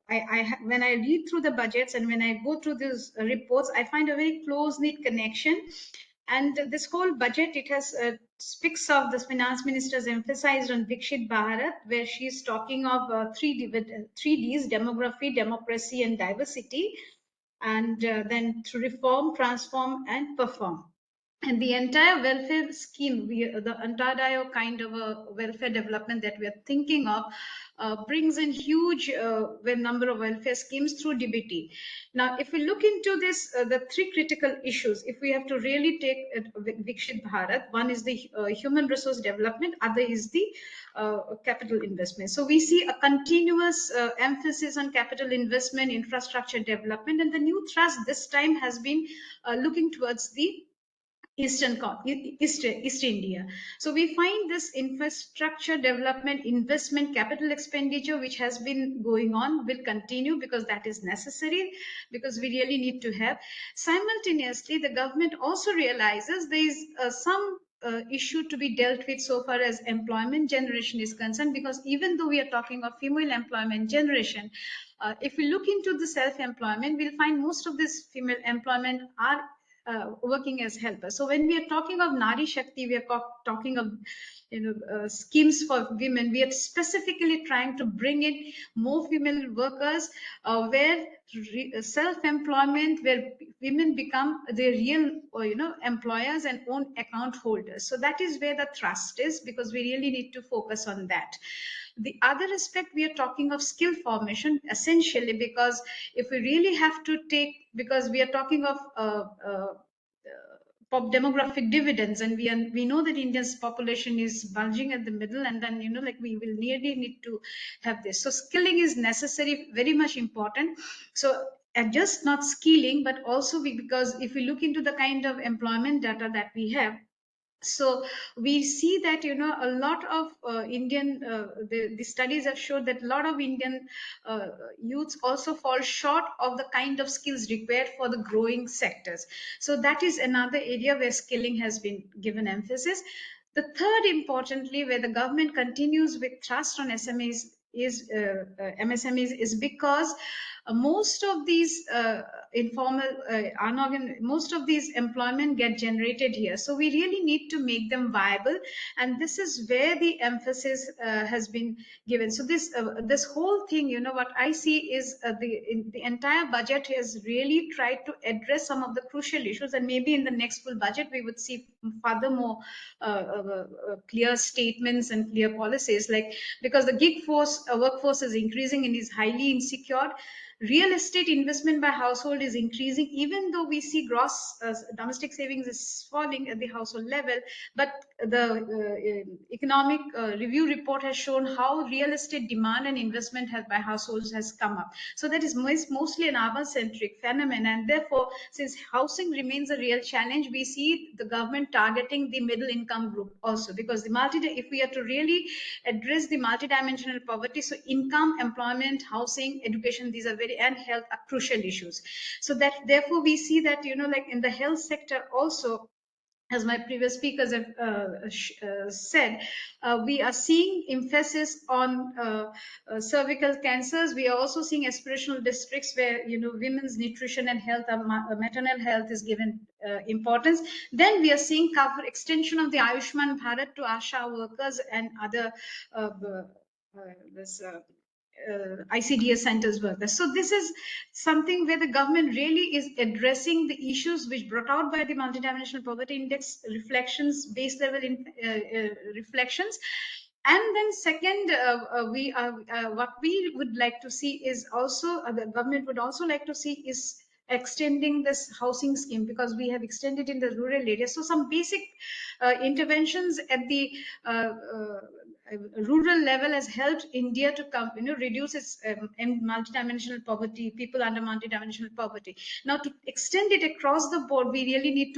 when I read through the budgets and when I go through these reports, I find a very close-knit connection. And this whole budget, it has speaks of the finance minister's emphasized on Vikshit Bharat, where she's talking of three Ds: demography, democracy, and diversity. And then to reform, transform, and perform. And the entire welfare scheme, the entire kind of a welfare development that we are thinking of, brings in huge number of welfare schemes through DBT. Now, if we look into this, the three critical issues, if we have to really take Vikshit Bharat, one is the human resource development, other is the capital investment. So we see a continuous emphasis on capital investment, infrastructure development, and the new thrust this time has been looking towards the East India. So we find this infrastructure development, investment, capital expenditure, which has been going on, will continue because that is necessary, because we really need to have. Simultaneously, the government also realizes there is some issue to be dealt with so far as employment generation is concerned, because even though we are talking of female employment generation, if we look into the self-employment, we'll find most of this female employment are working as helpers. So when we are talking of Nari Shakti, we are talking of schemes for women. We are specifically trying to bring in more female workers, where self-employment, where women become the real employers and own account holders. So that is where the thrust is, because we really need to focus on that. The other aspect, we are talking of skill formation, essentially, because if we really have to take, because we are talking of demographic dividends, and we know that India's population is bulging at the middle, and then we will nearly need to have this. So skilling is necessary, very much important. So and just not skilling, but also because if we look into the kind of employment data that we have, so we see that a lot of Indian the studies have showed that a lot of Indian youths also fall short of the kind of skills required for the growing sectors. So that is another area where skilling has been given emphasis. The third, importantly, where the government continues with thrust on SMEs is MSMEs, is because most of these informal most of these employment get generated here. So we really need to make them viable, and this is where the emphasis has been given. So this whole thing, what I see is the entire budget has really tried to address some of the crucial issues, and maybe in the next full budget we would see furthermore clear statements and clear policies, like, because the gig force workforce is increasing and is highly insecure. Real estate investment by household is increasing, even though we see gross domestic savings is falling at the household level. But the economic review report has shown how real estate demand and investment by households has come up. So that is mostly an urban-centric phenomenon, and therefore, since housing remains a real challenge, we see the government targeting the middle income group also, because if we are to really address the multidimensional poverty, so income, employment, housing, education, these are and health are crucial issues. So that therefore we see that like in the health sector also, as my previous speakers have said, we are seeing emphasis on cervical cancers. We are also seeing aspirational districts where women's nutrition and health, maternal health is given importance. Then we are seeing extension of the Ayushman Bharat to ASHA workers and other ICDS centers workers. So this is something where the government really is addressing the issues which brought out by the multidimensional poverty index reflections, base level reflections. And then second, what we would like to see is also, the government would also like to see is extending this housing scheme, because we have extended in the rural areas. So some basic interventions at the rural level has helped India to come, reduce its multidimensional poverty, people under multidimensional poverty. Now, to extend it across the board, we really need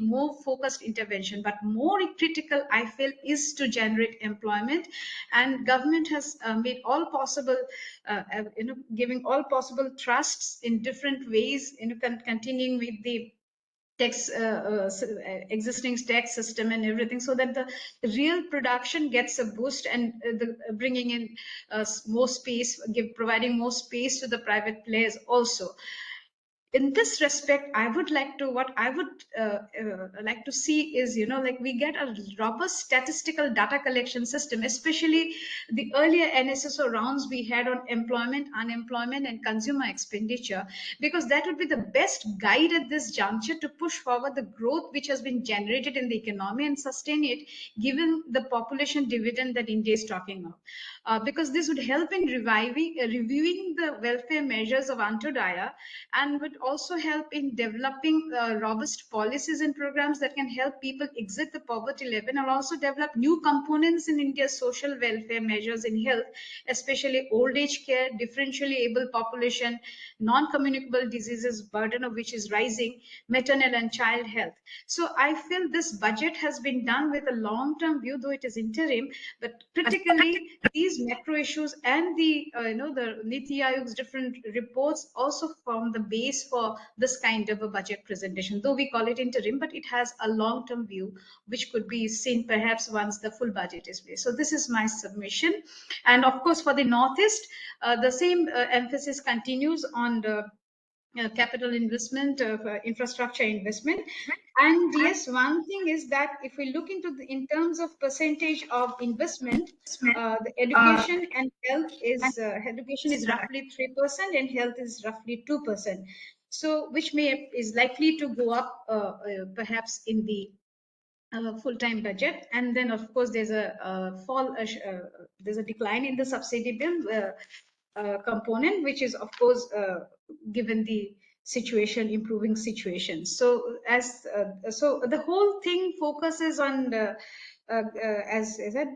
more focused intervention. But more critical, I feel, is to generate employment, and government has made all possible, giving all possible trusts in different ways, continuing with the existing tax system and everything, so that the real production gets a boost, and bringing in more space, providing more space to the private players also. In this respect, what I would like to see is, like we get a robust statistical data collection system, especially the earlier NSSO rounds we had on employment, unemployment, and consumer expenditure, because that would be the best guide at this juncture to push forward the growth which has been generated in the economy and sustain it, given the population dividend that India is talking of. Because this would help in reviewing the welfare measures of Antodaya, and would also help in developing robust policies and programs that can help people exit the poverty level, and also develop new components in India's social welfare measures in health, especially old age care, differentially able population, non-communicable diseases, burden of which is rising, maternal and child health. So I feel this budget has been done with a long-term view, though it is interim, but critically, these macro issues and the the Niti Aayog's different reports also form the base for this kind of a budget presentation. Though we call it interim, but it has a long-term view, which could be seen perhaps once the full budget is placed. So this is my submission. And of course, for the Northeast, the same emphasis continues on the capital investment, infrastructure investment. And yes, one thing is that if we look into in terms of percentage of investment, the education and health is education is roughly 3% and health is roughly 2%. So which is likely to go up perhaps in the full-time budget. And then of course there's there's a decline in the subsidy bill component, which is of course given the improving situation. So so the whole thing focuses on the as I said,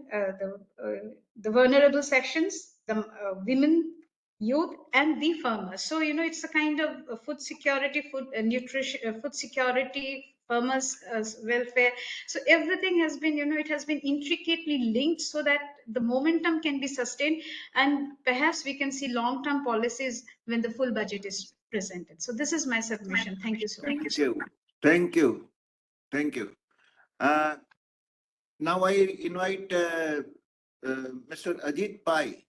the vulnerable sections, the women, youth, and the farmers. So it's a kind of food security, food nutrition, food security, farmers welfare. So everything has been, it has been intricately linked so that the momentum can be sustained, and perhaps we can see long-term policies when the full budget is presented. So this is my submission. Thank you so much. Thank you. Thank you. Now I invite Mr. Ajit Pai.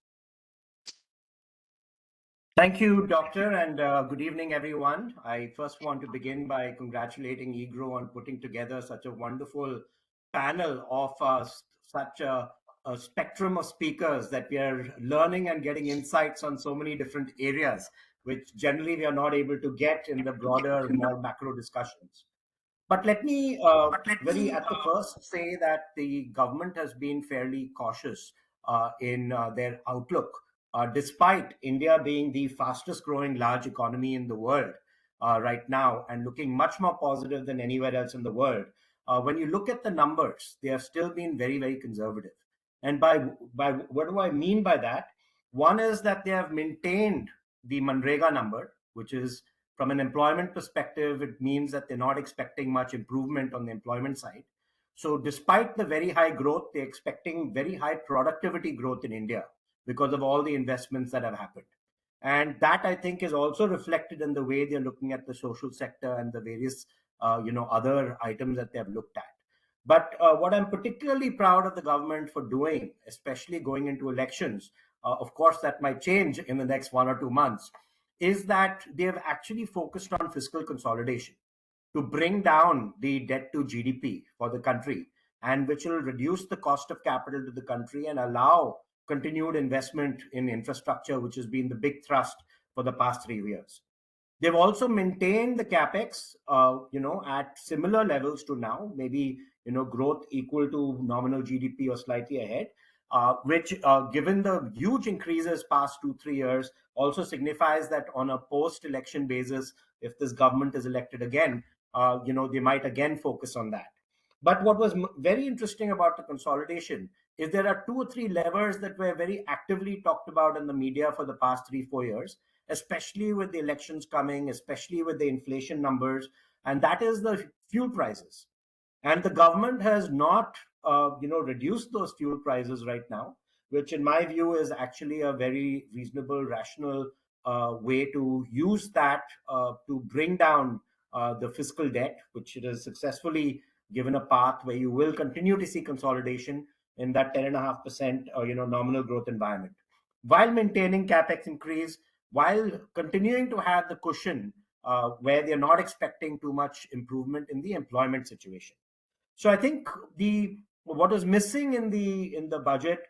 Thank you, Doctor, and good evening, everyone. I first want to begin by congratulating EGROW on putting together such a wonderful panel of such a spectrum of speakers that we are learning and getting insights on so many different areas, which generally we are not able to get in the broader, more macro discussions. But let me very at the first say that the government has been fairly cautious in their outlook. Despite India being the fastest growing large economy in the world right now and looking much more positive than anywhere else in the world, when you look at the numbers, they have still been very, very conservative. And by what do I mean by that? One is that they have maintained the Manrega number, which is from an employment perspective, it means that they're not expecting much improvement on the employment side. So despite the very high growth, they're expecting very high productivity growth in India because of all the investments that have happened. And that, I think, is also reflected in the way they're looking at the social sector and the various other items that they have looked at. But what I'm particularly proud of the government for doing, especially going into elections, of course, that might change in the next 1 or 2 months, is that they have actually focused on fiscal consolidation to bring down the debt to GDP for the country, and which will reduce the cost of capital to the country and allow continued investment in infrastructure, which has been the big thrust for the past 3 years. They've also maintained the capex, at similar levels to now, maybe, growth equal to nominal GDP or slightly ahead, which, given the huge increases past 2-3 years, also signifies that on a post-election basis, if this government is elected again, they might again focus on that. But what was very interesting about the consolidation is there are 2 or 3 levers that were very actively talked about in the media for the past 3 or 4 years, especially with the elections coming, especially with the inflation numbers, and that is the fuel prices. And the government has not, reduced those fuel prices right now, which in my view is actually a very reasonable, rational way to use that to bring down the fiscal debt, which it has successfully given a path where you will continue to see consolidation in that 10.5% nominal growth environment, while maintaining capex increase, while continuing to have the cushion where they're not expecting too much improvement in the employment situation. So I think the what is missing in the budget,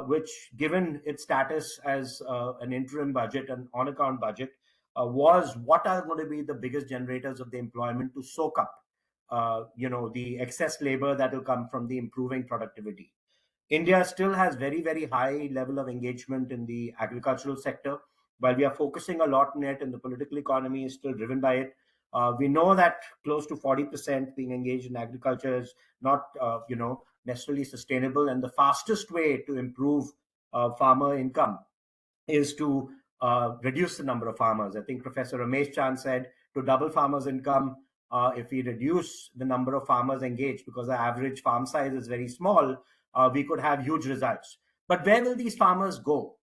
which given its status as an interim budget and on account budget, was what are going to be the biggest generators of the employment to soak up, the excess labor that will come from the improving productivity. India still has very, very high level of engagement in the agricultural sector. While we are focusing a lot on it, and the political economy is still driven by it, we know that close to 40% being engaged in agriculture is not, necessarily sustainable. And the fastest way to improve farmer income is to reduce the number of farmers. I think Professor Ramesh Chand said to double farmers' income, if we reduce the number of farmers engaged, because the average farm size is very small, we could have huge results. But where will these farmers go?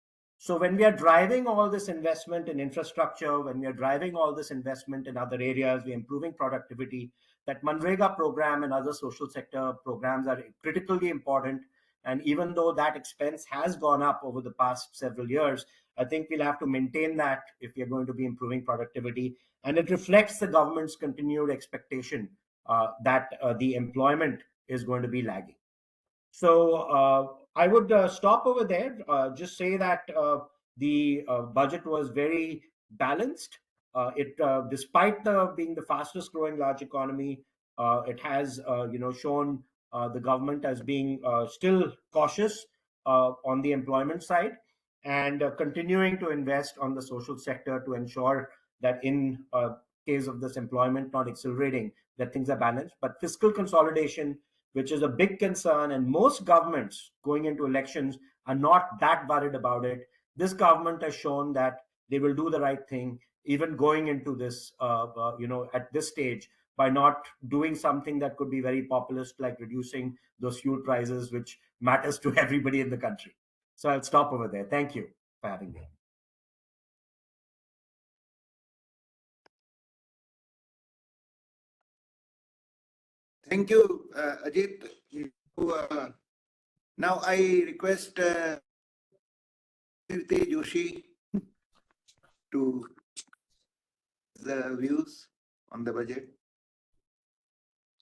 So when we are driving all this investment in infrastructure, when we are driving all this investment in other areas, we're improving productivity, that Manrega program and other social sector programs are critically important. And even though that expense has gone up over the past several years, I think we'll have to maintain that if we're going to be improving productivity. And it reflects the government's continued expectation that the employment is going to be lagging. So I would stop over there. Just say that the budget was very balanced. Despite being the fastest growing large economy, it has shown the government as being still cautious on the employment side, and continuing to invest on the social sector to ensure that in case of this employment not accelerating, that things are balanced. But fiscal consolidation, which is a big concern, and most governments going into elections are not that worried about it. This government has shown that they will do the right thing, even going into this, at this stage, by not doing something that could be very populist, like reducing those fuel prices, which matters to everybody in the country. So I'll stop over there. Thank you for having me. Thank you, Ajit. Now I request Joshi to the views on the budget.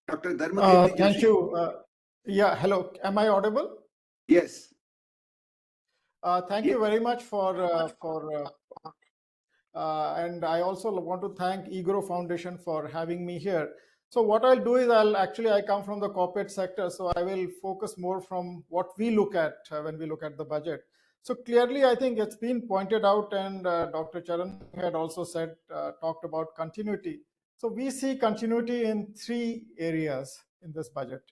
Dr. Dharmakirti Joshi. Thank you. Yeah, hello. Am I audible? Yes. Thank you very much and I also want to thank EGROW Foundation for having me here. So what I'll do is I come from the corporate sector, so I will focus more from what we look at when we look at the budget. So clearly, I think it's been pointed out, and Dr. Charan had also talked about continuity. So we see continuity in 3 areas in this budget.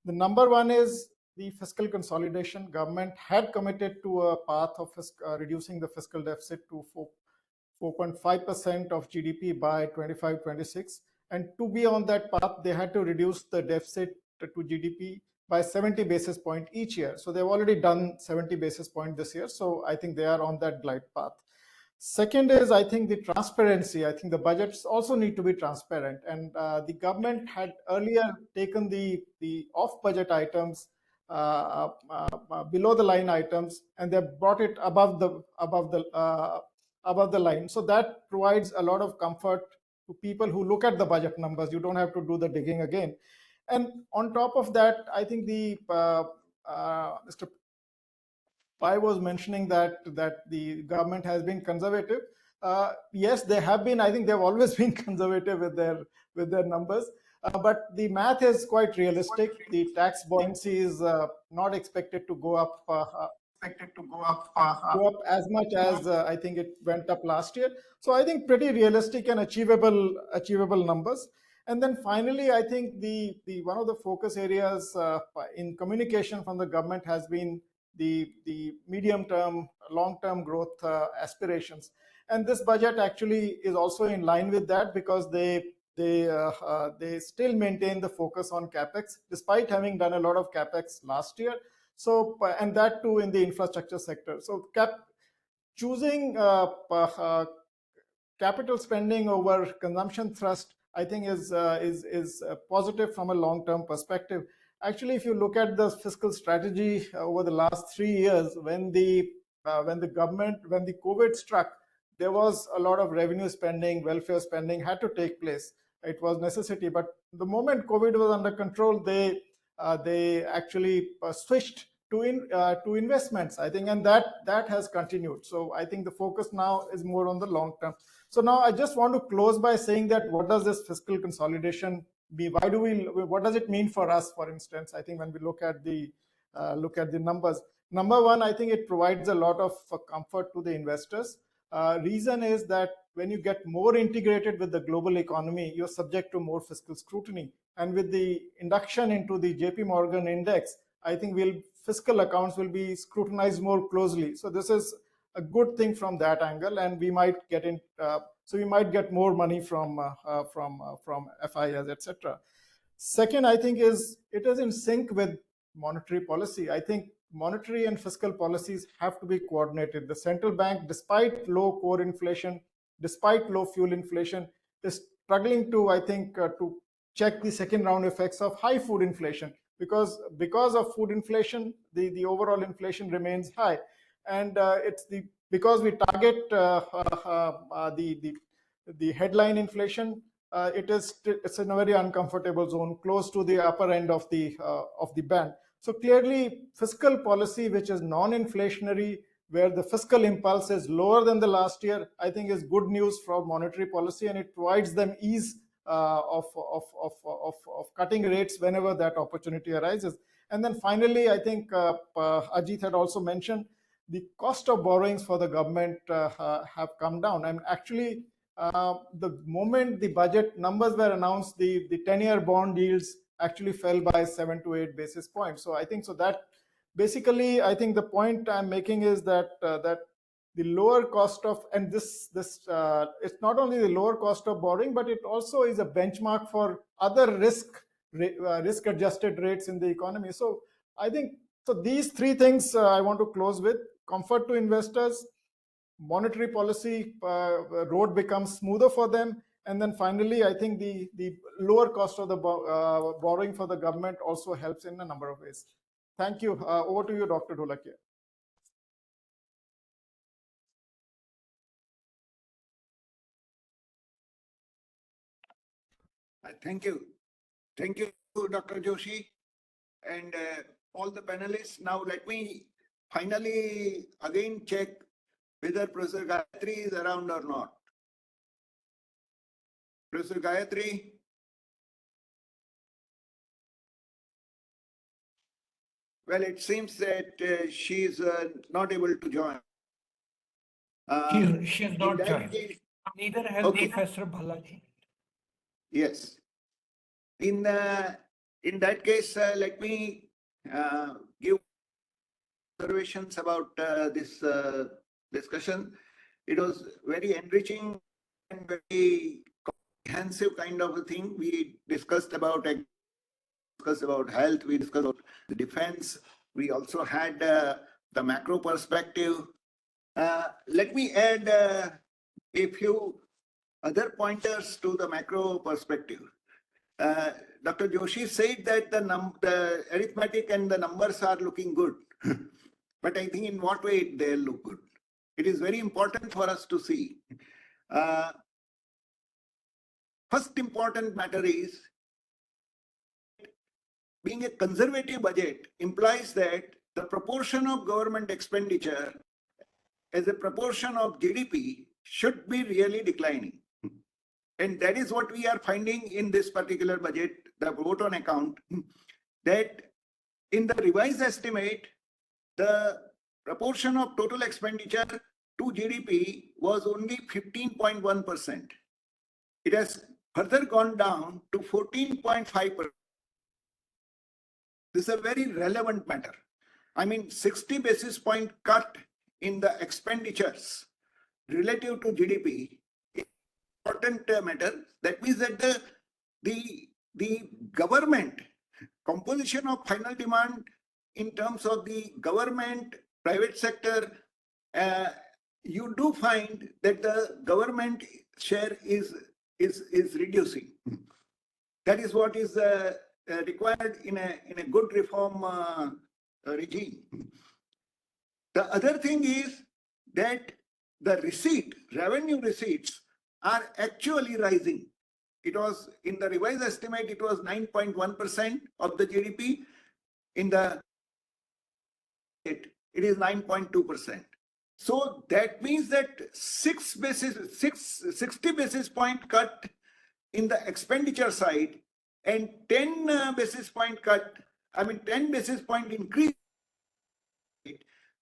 The number one is the fiscal consolidation. Government had committed to a path of reducing the fiscal deficit to 4.5% of GDP by 25-26. And to be on that path, they had to reduce the deficit to GDP by 70 basis points each year. So they've already done 70 basis points this year. So I think they are on that glide path. Second is, I think, the transparency. I think the budgets also need to be transparent. And the government had earlier taken the off-budget items, below the line items, and they brought it above the line. So that provides a lot of comfort to people who look at the budget numbers. You don't have to do the digging again. And on top of that, I think Mr. Pai was mentioning that the government has been conservative. Yes, they have been. I think they've always been conservative with their numbers. But the math is quite realistic. The tax buoyancy is not expected to go up as much as I think it went up last year. So I think pretty realistic and achievable numbers. And then finally, I think the one of the focus areas in communication from the government has been the medium-term, long-term growth aspirations. And this budget actually is also in line with that, because they still maintain the focus on capex, despite having done a lot of capex last year. So, and that too in the infrastructure sector. So, choosing capital spending over consumption thrust, I think is positive from a long-term perspective. Actually, if you look at the fiscal strategy over the last 3 years, when the COVID struck, there was a lot of revenue spending, welfare spending had to take place. It was necessity, but the moment COVID was under control, they actually switched to investments, I think, and that has continued. So I think the focus now is more on the long term. So now I just want to close by saying that what does this fiscal consolidation be? What does it mean for us, for instance? I think when we look at the numbers, number one, I think it provides a lot of comfort to the investors. Reason is that when you get more integrated with the global economy, you're subject to more fiscal scrutiny. And with the induction into the JP Morgan index, I think fiscal accounts will be scrutinized more closely. So this is a good thing from that angle, and we might get in. So we might get more money from FIs, etc. Second, I think it is in sync with monetary policy. I think monetary and fiscal policies have to be coordinated. The central bank, despite low core inflation, despite low fuel inflation, is struggling to, I think, to check the second round effects of high food inflation, because of food inflation, the overall inflation remains high. And because we target the headline inflation, it's in a very uncomfortable zone, close to the upper end of the band. So clearly, fiscal policy, which is non-inflationary, where the fiscal impulse is lower than the last year, I think is good news for monetary policy, and it provides them ease of cutting rates whenever that opportunity arises. And then finally, I think Ajit had also mentioned the cost of borrowings for the government have come down. And actually, the moment the budget numbers were announced, the 10-year bond yields actually fell by 7 to 8 basis points. So I think that basically, I think the point I'm making is that the lower cost of, and this it's not only the lower cost of borrowing, but it also is a benchmark for other risk adjusted rates in the economy. So I think these three things I want to close with: comfort to investors, monetary policy road becomes smoother for them, and then finally, I think the lower cost of the borrowing for the government also helps in a number of ways. Thank you. Over to you, Dr. Dholakia. Thank you. Thank you, Dr. Joshi, and all the panelists. Now let me finally again check whether Professor Gayithri is around or not. Professor Gayithri? Well, it seems that she is not able to join. She has not joined. Neither has Professor Balaji. Yes. In that case, let me give observations about this discussion. It was very enriching and very comprehensive kind of a thing. We discussed about health, we discussed about the defense. We also had the macro perspective. Let me add a few other pointers to the macro perspective. Dr. Joshi said that the arithmetic and the numbers are looking good. But I think in what way they look good? It is very important for us to see. First important matter is, being a conservative budget implies that the proportion of government expenditure as a proportion of GDP should be really declining. And that is what we are finding in this particular budget, the vote on account, that in the revised estimate, the proportion of total expenditure to GDP was only 15.1%. It has further gone down to 14.5%. This is a very relevant matter. I mean, 60 basis point cut in the expenditures relative to GDP is an important matter. That means that the government composition of final demand in terms of the government, private sector, you do find that the government share is reducing. That is what is required in a good reform regime. The other thing is that the revenue receipts are actually rising. It was in the revised estimate, it was 9.1% of the GDP. In the it is 9.2%. So that means that 60 basis point cut in the expenditure side and 10 basis point cut, 10 basis point increase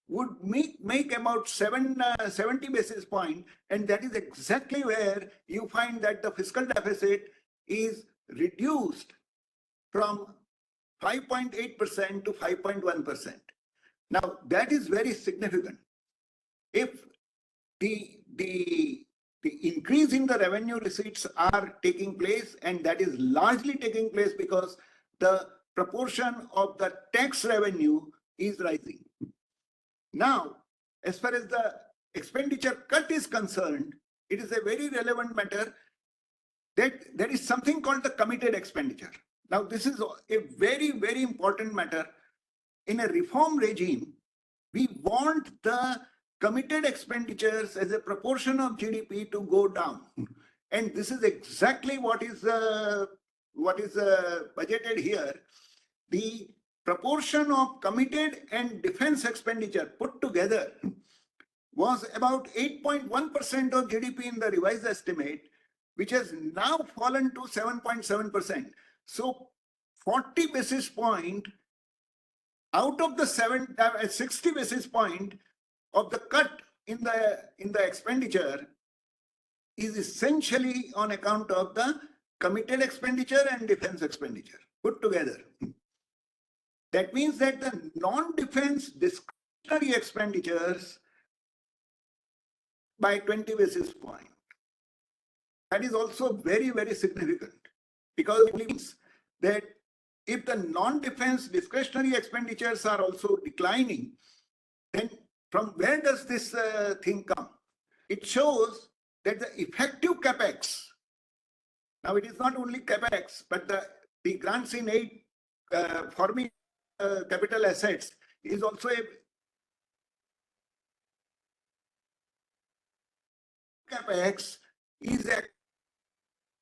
would make about 70 basis point, and that is exactly where you find that the fiscal deficit is reduced from 5.8% to 5.1%. Now that is very significant. If the increase in the revenue receipts are taking place, and that is largely taking place because the proportion of the tax revenue is rising. Now, as far as the expenditure cut is concerned, it is a very relevant matter that there is something called the committed expenditure. Now, this is a very, very important matter. In a reform regime, we want the committed expenditures as a proportion of GDP to go down. And this is exactly what is budgeted here. The proportion of committed and defense expenditure put together was about 8.1% of GDP in the revised estimate, which has now fallen to 7.7%. So 40 basis point out of the 60 basis point of the cut in the expenditure is essentially on account of the committed expenditure and defense expenditure put together. That means that the non-defense discretionary expenditures by 20 basis point. That is also very, very significant, because it means that if the non-defense discretionary expenditures are also declining, then from where does this thing come? It shows that the effective capex, now it is not only capex, but the grants in aid forming capital assets is also a capex is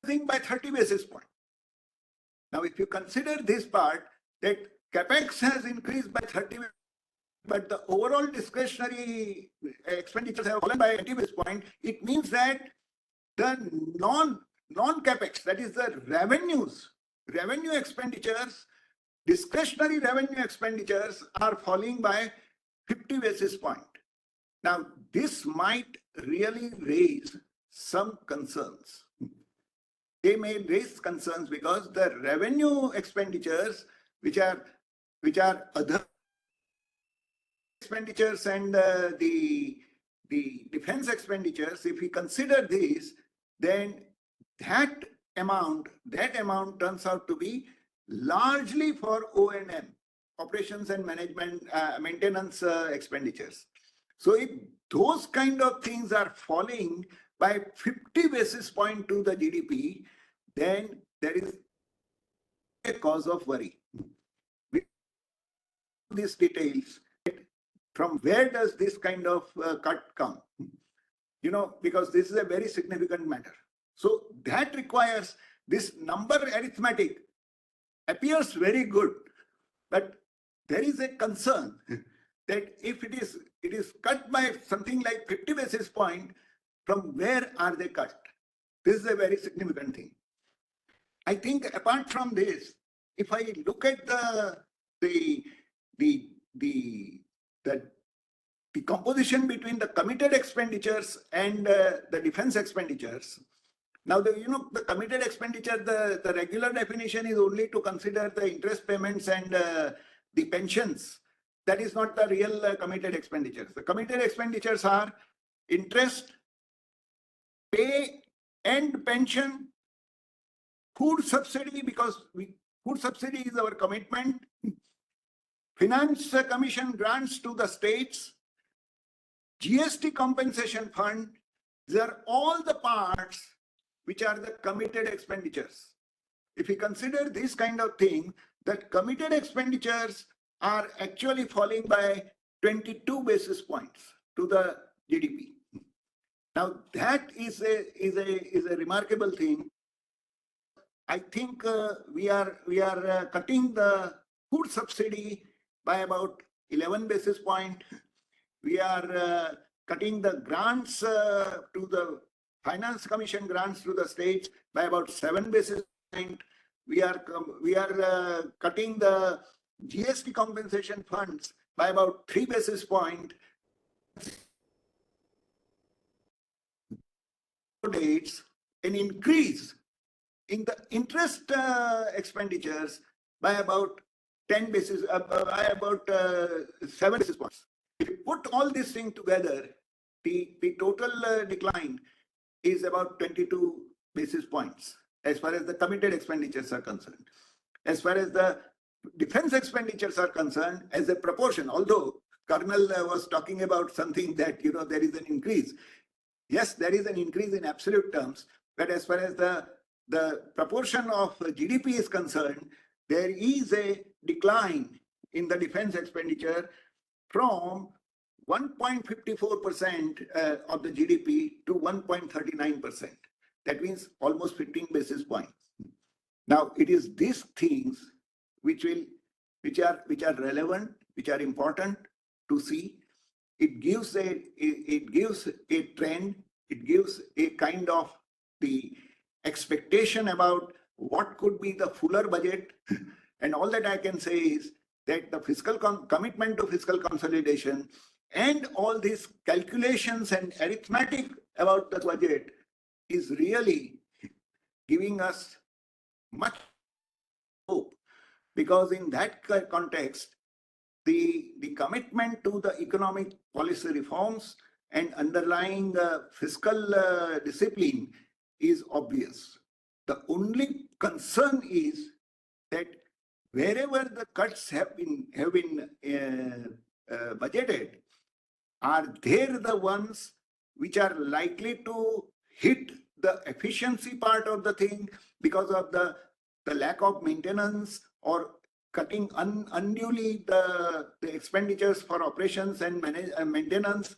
increasing by 30 basis points. Now, if you consider this part, that capex has increased by 30, but the overall discretionary expenditures have fallen by 20 basis points, it means that the non-capex, that is the revenue expenditures, discretionary revenue expenditures are falling by 50 basis points. Now, this might really raise some concerns. They may raise concerns because the revenue expenditures, which are other expenditures and the defense expenditures, if we consider this, then that amount turns out to be largely for O&M, operations and management, maintenance expenditures. So if those kind of things are falling by 50 basis point to the GDP, then there is a cause of worry. With these details, from where does this kind of cut come? You know, because this is a very significant matter. So that requires, this number arithmetic appears very good, but there is a concern that if it is cut by something like 50 basis point, from where are they cut? This is a very significant thing. I think apart from this, if I look at the composition between the committed expenditures and the defense expenditures, Now, the committed expenditure, the regular definition is only to consider the interest payments and the pensions. That is not the real committed expenditures. The committed expenditures are interest, pay and pension, food subsidy, because food subsidy is our commitment, finance commission grants to the states, GST compensation fund. These are all the parts which are the committed expenditures. If you consider this kind of thing, that committed expenditures are actually falling by 22 basis points to the GDP. Now that is a remarkable thing. I think we are cutting the food subsidy by about 11 basis point. We are cutting the grants to the finance commission grants to the states by about 7 basis point. We are cutting the GST compensation funds by about 3 basis point. Dates an increase in the interest expenditures by about 10 basis, by about 7 basis points. If you put all this thing together, the total decline is about 22 basis points as far as the committed expenditures are concerned. As far as the defense expenditures are concerned, as a proportion, although Colonel was talking about something that, there is an increase. Yes, there is an increase in absolute terms, but as far as the proportion of GDP is concerned, there is a decline in the defense expenditure from 1.54% of the GDP to 1.39%. That means almost 15 basis points. Now, it is these things which are relevant, which are important to see. It gives a trend. It gives a kind of the expectation about what could be the fuller budget. And all that I can say is that the fiscal commitment to fiscal consolidation and all these calculations and arithmetic about the budget is really giving us much hope, because in that context, the commitment to the economic policy reforms and underlying fiscal discipline is obvious. The only concern is that wherever the cuts have been budgeted, are there the ones which are likely to hit the efficiency part of the thing because of the lack of maintenance, or cutting unduly the expenditures for operations and maintenance?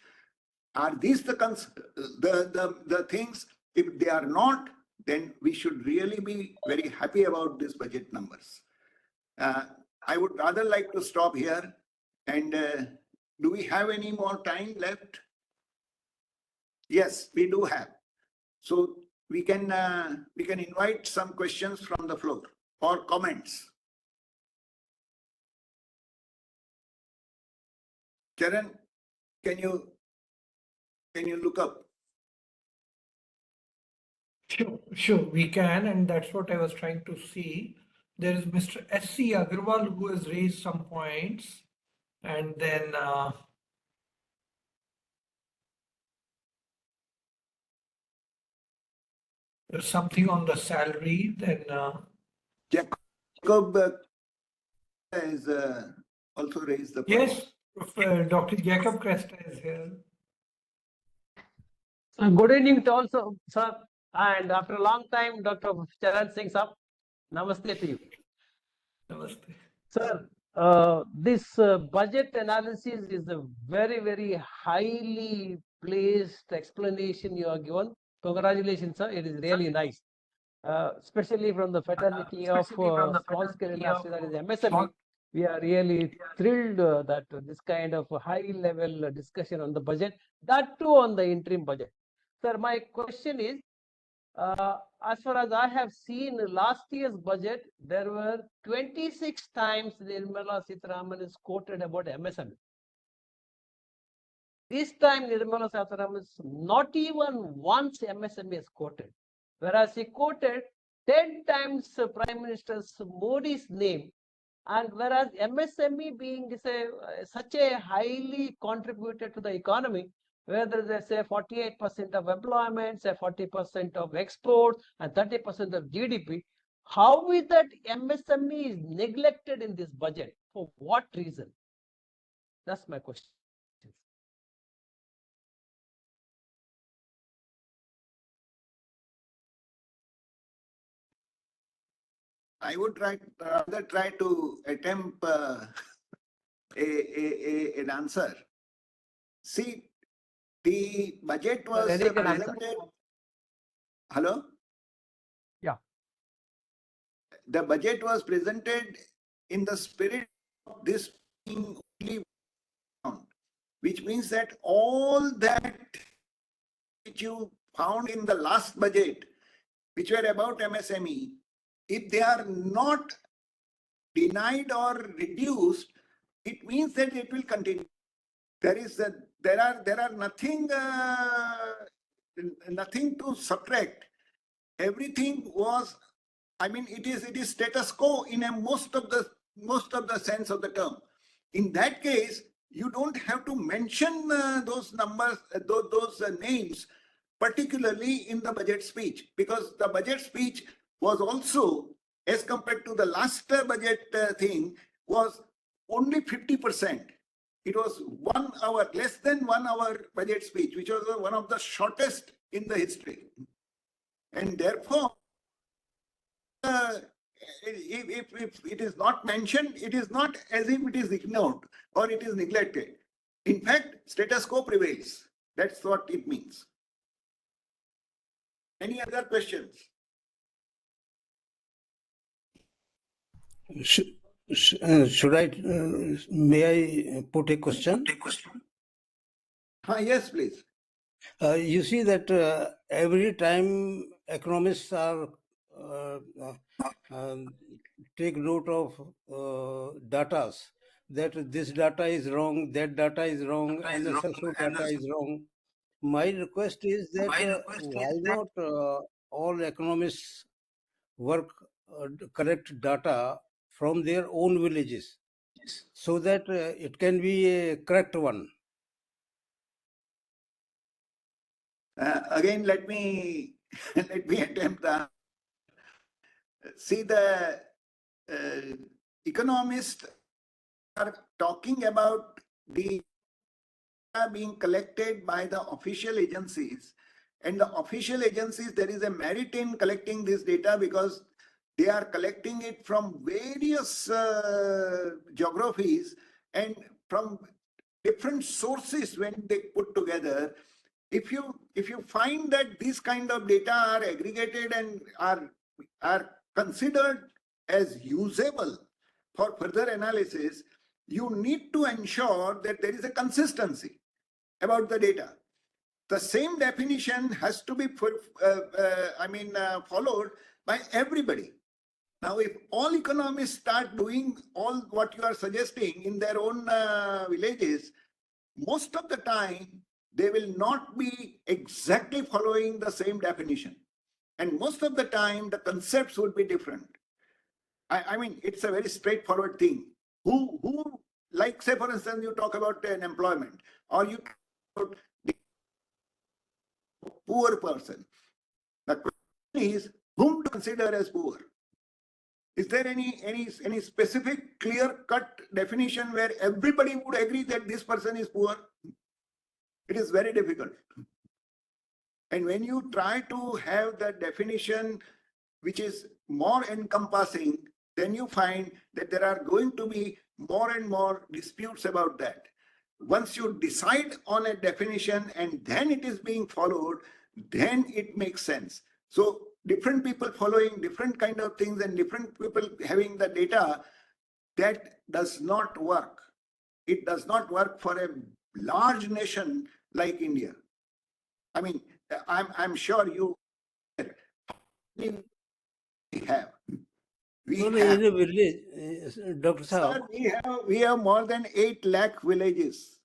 Are these the things? If they are not, then we should really be very happy about these budget numbers. I would rather like to stop here. And do we have any more time left? Yes, we do have. So we can invite some questions from the floor or comments. Charan, can you look up? Sure, we can, and that's what I was trying to see. There is Mr. S.C. Agarwal who has raised some points, and then there's something on the salary. Then Jacob has also raised the point. Yes, Dr. Jacob Cresta is here. Good evening to also, sir. And after a long time, Dr. Charan Singh sir, namaste to you. Namaste. Sir, this budget analysis is a very, very highly placed explanation you are given. Congratulations, sir. It is really nice. Especially from the fraternity of small scale industry, that is MSME. We are really thrilled that this kind of high level discussion on the budget, that too on the interim budget. Sir, my question is, as far as I have seen last year's budget, there were 26 times Nirmala Sitharaman is quoted about MSME. This time Nirmala Sitharaman is not even once MSME is quoted. whereas he quoted 10 times Prime Minister Modi's name. And whereas MSME being such a highly contributed to the economy, whether they say 48% of employment, say 40% of exports, and 30% of GDP, how is that MSME is neglected in this budget? For what reason? That's my question. I would rather try to attempt an answer. See, the budget was Any can answer. presented. Hello? Yeah. The budget was presented in the spirit of this being only one, which means that all that which you found in the last budget, which were about MSME, if they are not denied or reduced, it means that it will continue. There are nothing to subtract. Everything was, I mean, it is status quo in a most of the sense of the term. In that case, you don't have to mention those numbers, those names, particularly in the budget speech, because the budget speech was also, as compared to the last budget thing, was only 50%. It was 1 hour, less than 1 hour budget speech, which was one of the shortest in the history. And therefore, if it is not mentioned, it is not as if it is ignored or it is neglected. In fact, status quo prevails. That's what it means. Any other questions? Should I, may I put a question? Yes, please. You see that every time economists are take note of data, that this data is wrong, that data is wrong, and the so data is wrong. My request is that why not all economists work collect data from their own villages so that it can be a correct one. Again, let me attempt that. See, the economists are talking about the data being collected by the official agencies, and the official agencies, there is a merit in collecting this data because they are collecting it from various geographies and from different sources. When they put together, if you find that these kind of data are aggregated and are considered as usable for further analysis, you need to ensure that there is a consistency about the data. The same definition has to be followed by everybody. Now, if all economists start doing all what you are suggesting in their own villages, most of the time they will not be exactly following the same definition. And most of the time the concepts would be different. I mean, it's a very straightforward thing. Who, like, say, for instance, you talk about an employment, or you talk about the poor person. The question is, whom to consider as poor? Is there any specific clear-cut definition where everybody would agree that this person is poor? It is very difficult. And when you try to have that definition which is more encompassing, then you find that there are going to be more and more disputes about that. Once you decide on a definition and then it is being followed, then it makes sense. So different people following different kind of things and different people having the data, that does not work. It does not work for a large nation like India. I mean, I'm sure you have. In a village, Dr. Sir, we have more than 8 lakh villages.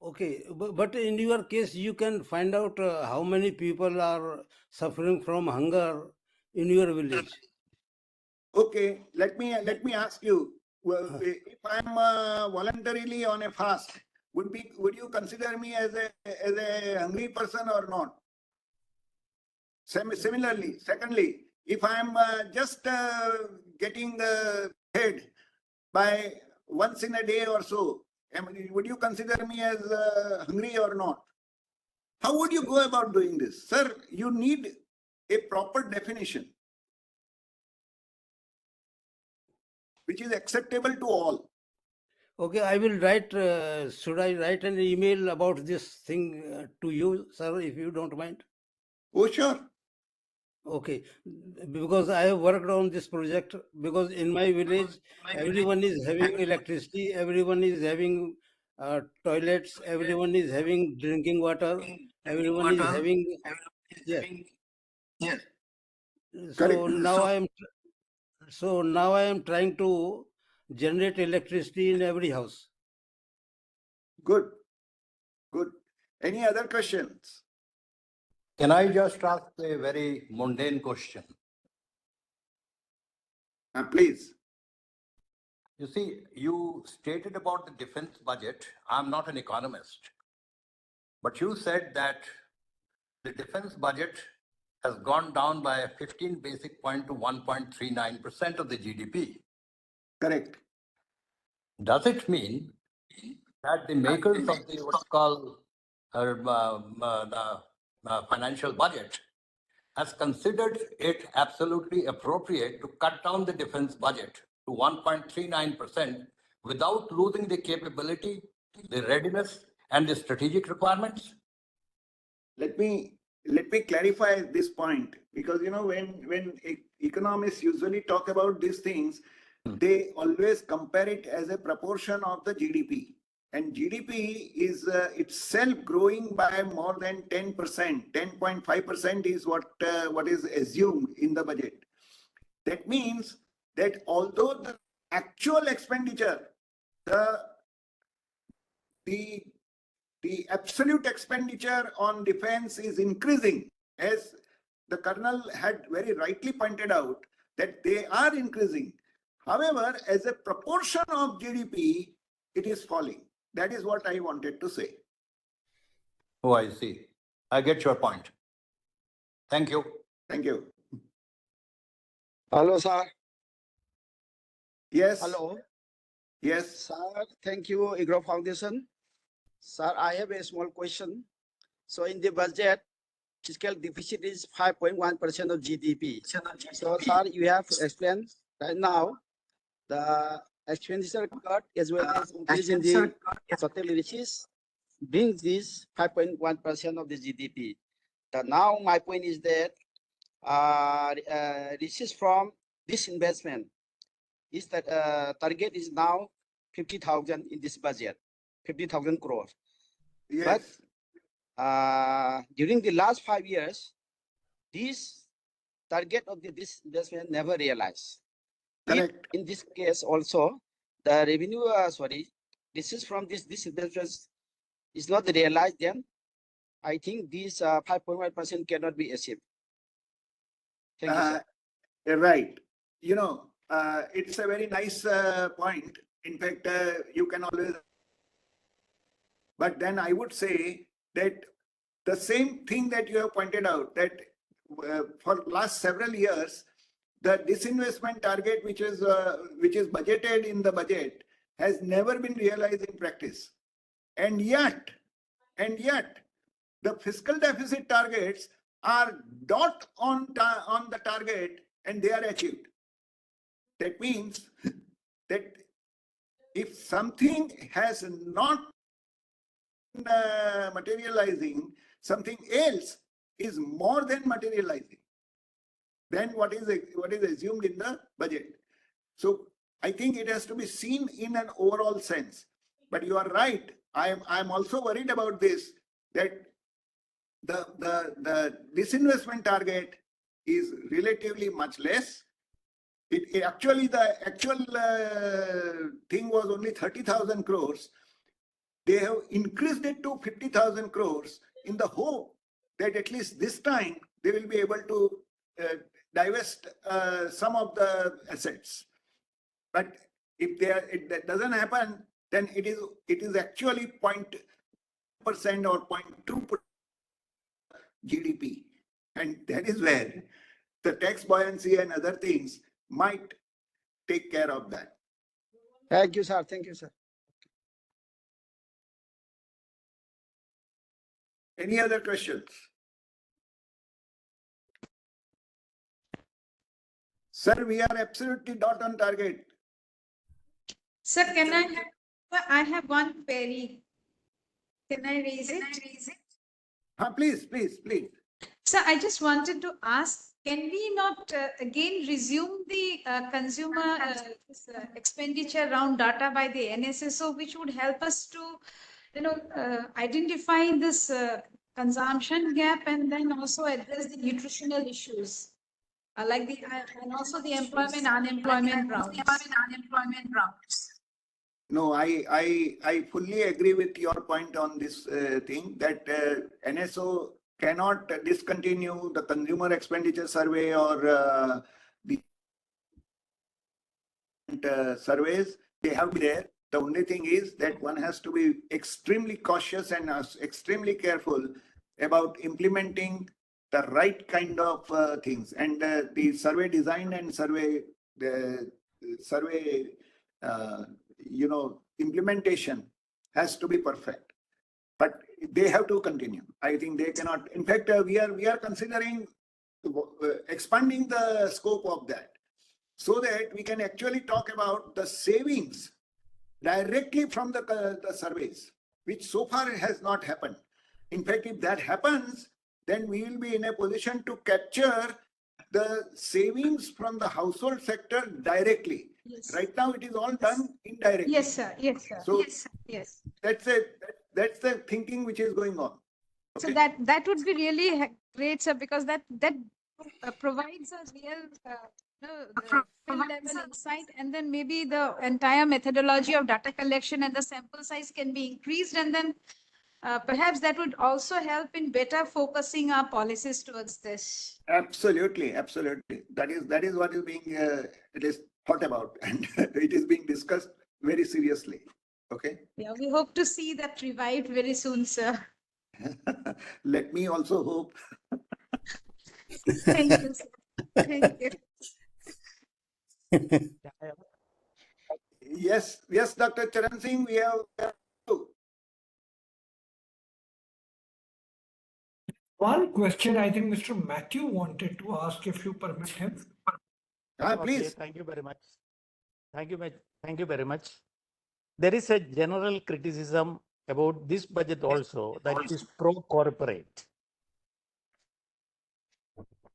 Okay, but in your case, you can find out how many people are suffering from hunger in your village. Okay, let me ask you. Well, if I'm voluntarily on a fast, would you consider me as a hungry person or not? Similarly, secondly, if I'm just getting fed by once in a day or so, would you consider me as hungry or not? How would you go about doing this? Sir, you need a proper definition which is acceptable to all. Okay, I will write, should I write an email about this thing to you, sir, if you don't mind? Oh, sure. Okay, because I have worked on this project, because in my village, everyone is having electricity, everyone is having toilets, everyone is having drinking water, everyone is having, yes. So Correct. now I am trying to generate electricity in every house. Good. Good. Any other questions? Can I just ask a very mundane question? Please. You see, you stated about the defense budget. I'm not an economist, but you said that the defense budget has gone down by 15 basic point to 1.39% of the GDP. Correct. Does it mean that the makers of the what's called the financial budget has considered it absolutely appropriate to cut down the defense budget to 1.39% without losing the capability, the readiness, and the strategic requirements? Let me clarify this point, because when economists usually talk about these things, they always compare it as a proportion of the GDP. And GDP is itself growing by more than 10%. 10.5% is what is assumed in the budget. That means that although the actual expenditure, the absolute expenditure on defense is increasing, as the Colonel had very rightly pointed out, that they are increasing. However, as a proportion of GDP, it is falling. That is what I wanted to say. Oh, I see. I get your point. Thank you. Thank you. Hello, sir. Yes. Hello. Yes. Sir, thank you, EGROW Foundation. Sir, I have a small question. So in the budget, fiscal deficit is 5.1% of GDP. So, sir, you have explained right now the expenditure cut as well as increase in the total releases brings this 5.1% of the GDP. Now my point is that releases from this investment is that target is now 50,000 in this budget, 50,000 crores. Yes. But during the last 5 years, this target of this investment never realized. Correct. In this case also, the revenue, this is from this investment is not realized, then I think this 5.1% cannot be achieved. Thank you, sir. Right. It's a very nice point. In fact, you can always. But then I would say that the same thing that you have pointed out, that for last several years, the disinvestment target, which is budgeted in the budget, has never been realized in practice. And yet, the fiscal deficit targets are not on the target, and they are achieved. That means that if something has not materializing, something else is more than materializing than what is assumed in the budget. So I think it has to be seen in an overall sense. But you are right. I'm also worried about this, that the disinvestment target is relatively much less. The actual thing was only 30,000 crores. they have increased it to 50,000 crores in the hope that at least this time they will be able to divest some of the assets. But if that doesn't happen, then it is actually 0.% or 0.2% GDP. And that is where the tax buoyancy and other things might take care of that. Thank you, sir. Thank you, sir. Any other questions? Sir, we are absolutely not on target. Sir, I have one query. Can I raise it? Please. Sir, I just wanted to ask, can we not again resume the consumer expenditure around data by the NSSO, which would help us to, identify this consumption gap and then also address the nutritional issues, like and also the unemployment rounds. No, I fully agree with your point on this thing that NSO cannot discontinue the consumer expenditure survey or the surveys. They have been there. The only thing is that one has to be extremely cautious and extremely careful about implementing the right kind of things. And the survey design and survey implementation has to be perfect. But they have to continue. I think they cannot. In fact, we are considering expanding the scope of that so that we can actually talk about the savings directly from the surveys, which so far has not happened. In fact, if that happens, then we will be in a position to capture the savings from the household sector directly. Yes. Right now, it is all done indirectly. Yes, sir. Yes, sir. So yes. That's the thinking which is going on. Okay? So that would be really great, sir, because that provides a real field level insight, and then maybe the entire methodology of data collection and the sample size can be increased, and then perhaps that would also help in better focusing our policies towards this. Absolutely. That is what is being it is thought about, and it is being discussed very seriously. Okay. Yeah, we hope to see that revived very soon, sir. Let me also hope. Thank you, sir. Thank you. Yes, Dr. Charan Singh, we have. One question I think Mr. Matthew wanted to ask, if you permit him. Please. Okay, thank you very much. Thank you very much. There is a general criticism about this budget also, that it is pro-corporate.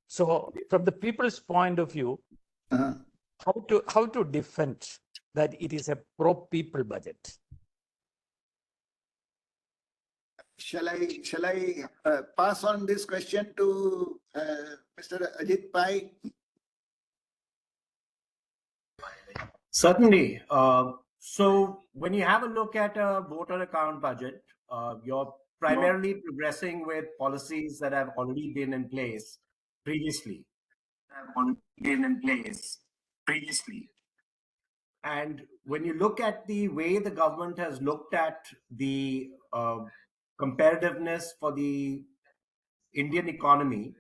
So from the people's point of view, how to defend that it is a pro-people budget? Shall I pass on this question to Mr. Ajit Pai? Certainly. So when you have a look at a voter account budget, you're primarily progressing with policies that have already been in place previously. And when you look at the way the government has looked at the competitiveness for the Indian economy,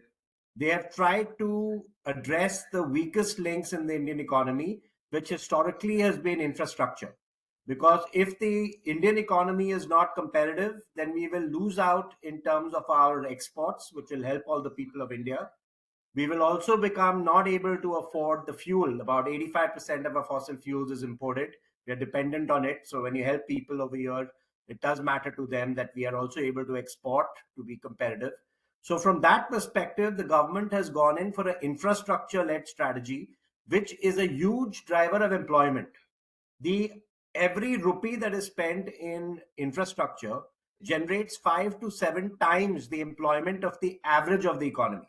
they have tried to address the weakest links in the Indian economy, which historically has been infrastructure. Because if the Indian economy is not competitive, then we will lose out in terms of our exports, which will help all the people of India. We will also become not able to afford the fuel. About 85% of our fossil fuels is imported. We are dependent on it. So when you help people over here, it does matter to them that we are also able to export to be competitive. So from that perspective, the government has gone in for an infrastructure-led strategy, which is a huge driver of employment. Every rupee that is spent in infrastructure generates 5 to 7 times the employment of the average of the economy.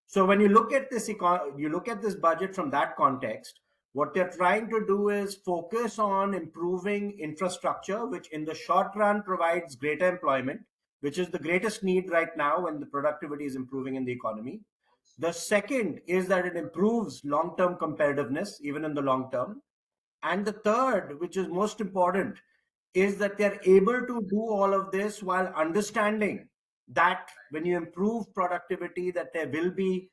So when you look at this, you look at this budget from that context, What they're trying to do is focus on improving infrastructure, which in the short run provides greater employment, which is the greatest need right now when the productivity is improving in the economy. The second is that it improves long-term competitiveness, even in the long term. And the third, which is most important, is that they're able to do all of this while understanding that when you improve productivity, that there will be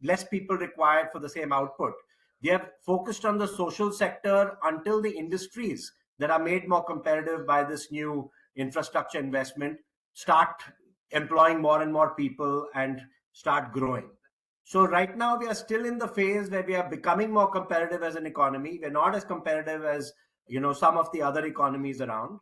less people required for the same output. They have focused on the social sector until the industries that are made more competitive by this new infrastructure investment start employing more and more people and start growing. So right now we are still in the phase where we are becoming more competitive as an economy. We're not as competitive as some of the other economies around,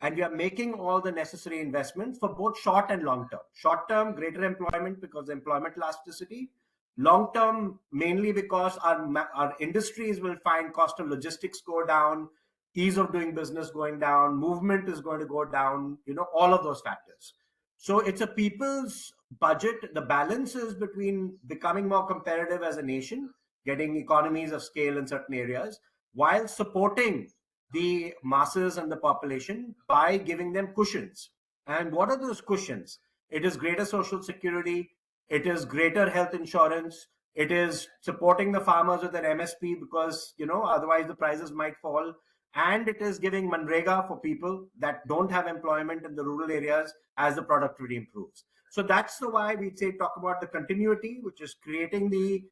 and we are making all the necessary investments for both short and long term. Short term, greater employment because of employment elasticity. Long term, mainly because our industries will find cost of logistics go down, ease of doing business going down, movement is going to go down, all of those factors. So it's a people's budget. The balance is between becoming more competitive as a nation, getting economies of scale in certain areas, while supporting the masses and the population by giving them cushions. And what are those cushions? It is greater social security, it is greater health insurance, it is supporting the farmers with an MSP because otherwise the prices might fall, and it is giving Manrega for people that don't have employment in the rural areas as the productivity improves. So that's the why we talk about the continuity, which is creating the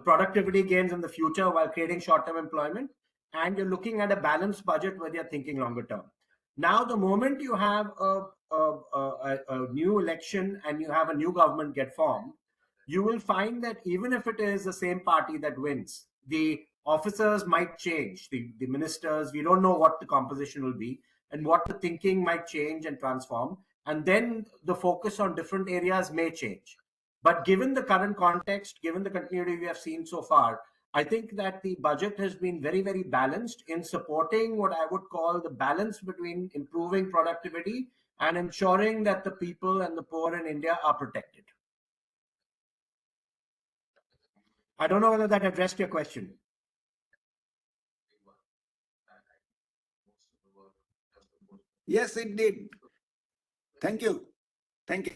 productivity gains in the future while creating short-term employment. And you're looking at a balanced budget where you're thinking longer term. Now, the moment you have a new election and you have a new government get formed, you will find that even if it is the same party that wins, the officers might change, the ministers, we don't know what the composition will be and what the thinking might change and transform. And then the focus on different areas may change. But given the current context, given the continuity we have seen so far, I think that the budget has been very, very balanced in supporting what I would call the balance between improving productivity and ensuring that the people and the poor in India are protected. I don't know whether that addressed your question. Yes, it did. Thank you. Thank you.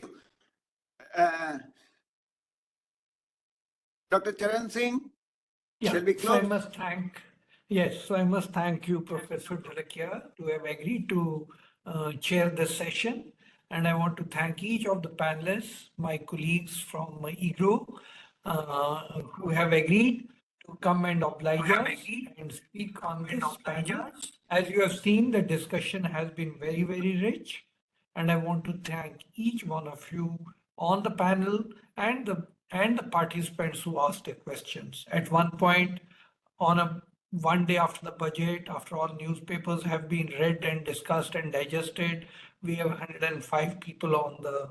Dr. Charan Singh, shall we close? So I must thank you, Professor Dholakia, to have agreed to chair this session. And I want to thank each of the panelists, my colleagues from EGROW, who have agreed to come and oblige us and speak on this panel. As you have seen, the discussion has been very, very rich. And I want to thank each one of you on the panel and the participants who asked the questions. At one point, one day after the budget, after all newspapers have been read and discussed and digested, we have 105 people on the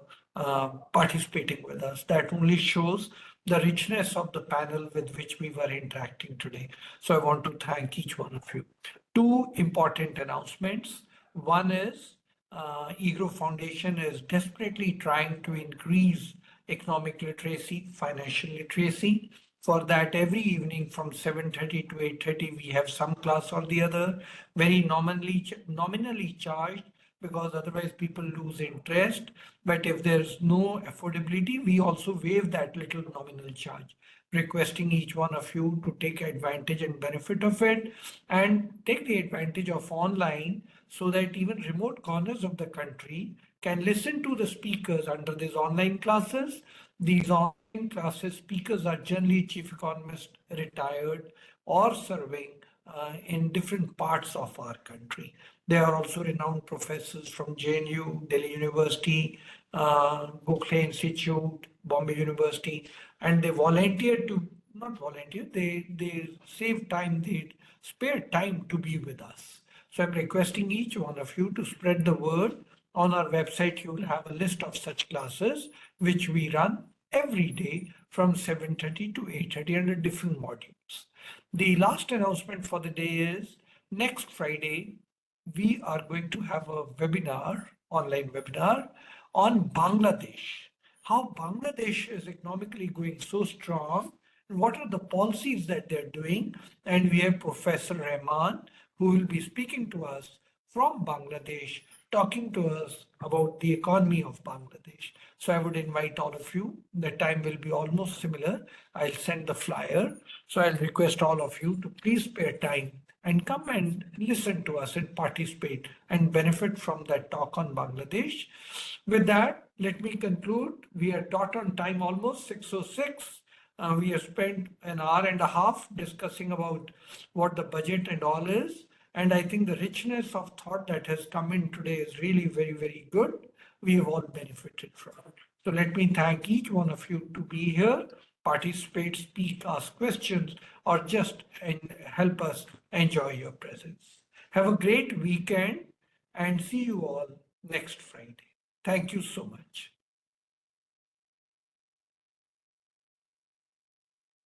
participating with us. That only shows the richness of the panel with which we were interacting today. So I want to thank each one of you. Two important announcements. One is EGROW Foundation is desperately trying to increase economic literacy, financial literacy. For that, every evening from 7:30 to 8:30, we have some class or the other, very nominally charged, because otherwise people lose interest. But if there's no affordability, we also waive that little nominal charge, requesting each one of you to take advantage and benefit of it and take the advantage of online so that even remote corners of the country can listen to the speakers under these online classes. These online classes speakers are generally chief economists retired or serving in different parts of our country. They are also renowned professors from JNU, Delhi University, Gokhale Institute, Bombay University, and they they save time, they spare time to be with us. So I'm requesting each one of you to spread the word. On our website, you will have a list of such classes which we run every day from 7:30 to 8:30 under different modules. The last announcement for the day is next Friday, we are going to have a webinar, online webinar on Bangladesh. How Bangladesh is economically going so strong what are the policies that they're doing. And we have Professor Rahman, who will be speaking to us from Bangladesh, talking to us about the economy of Bangladesh. So I would invite all of you. The time will be almost similar. I'll send the flyer. So I'll request all of you to please spare time and come and listen to us and participate and benefit from that talk on Bangladesh. With that, let me conclude. We are dot on time, almost 6:06. We have spent an hour and a half discussing about what the budget and all is. And I think the richness of thought that has come in today is really very, very good. We have all benefited from it. So let me thank each one of you to be here, participate, speak, ask questions, or just help us enjoy your presence. Have a great weekend and see you all next Friday. Thank you so much.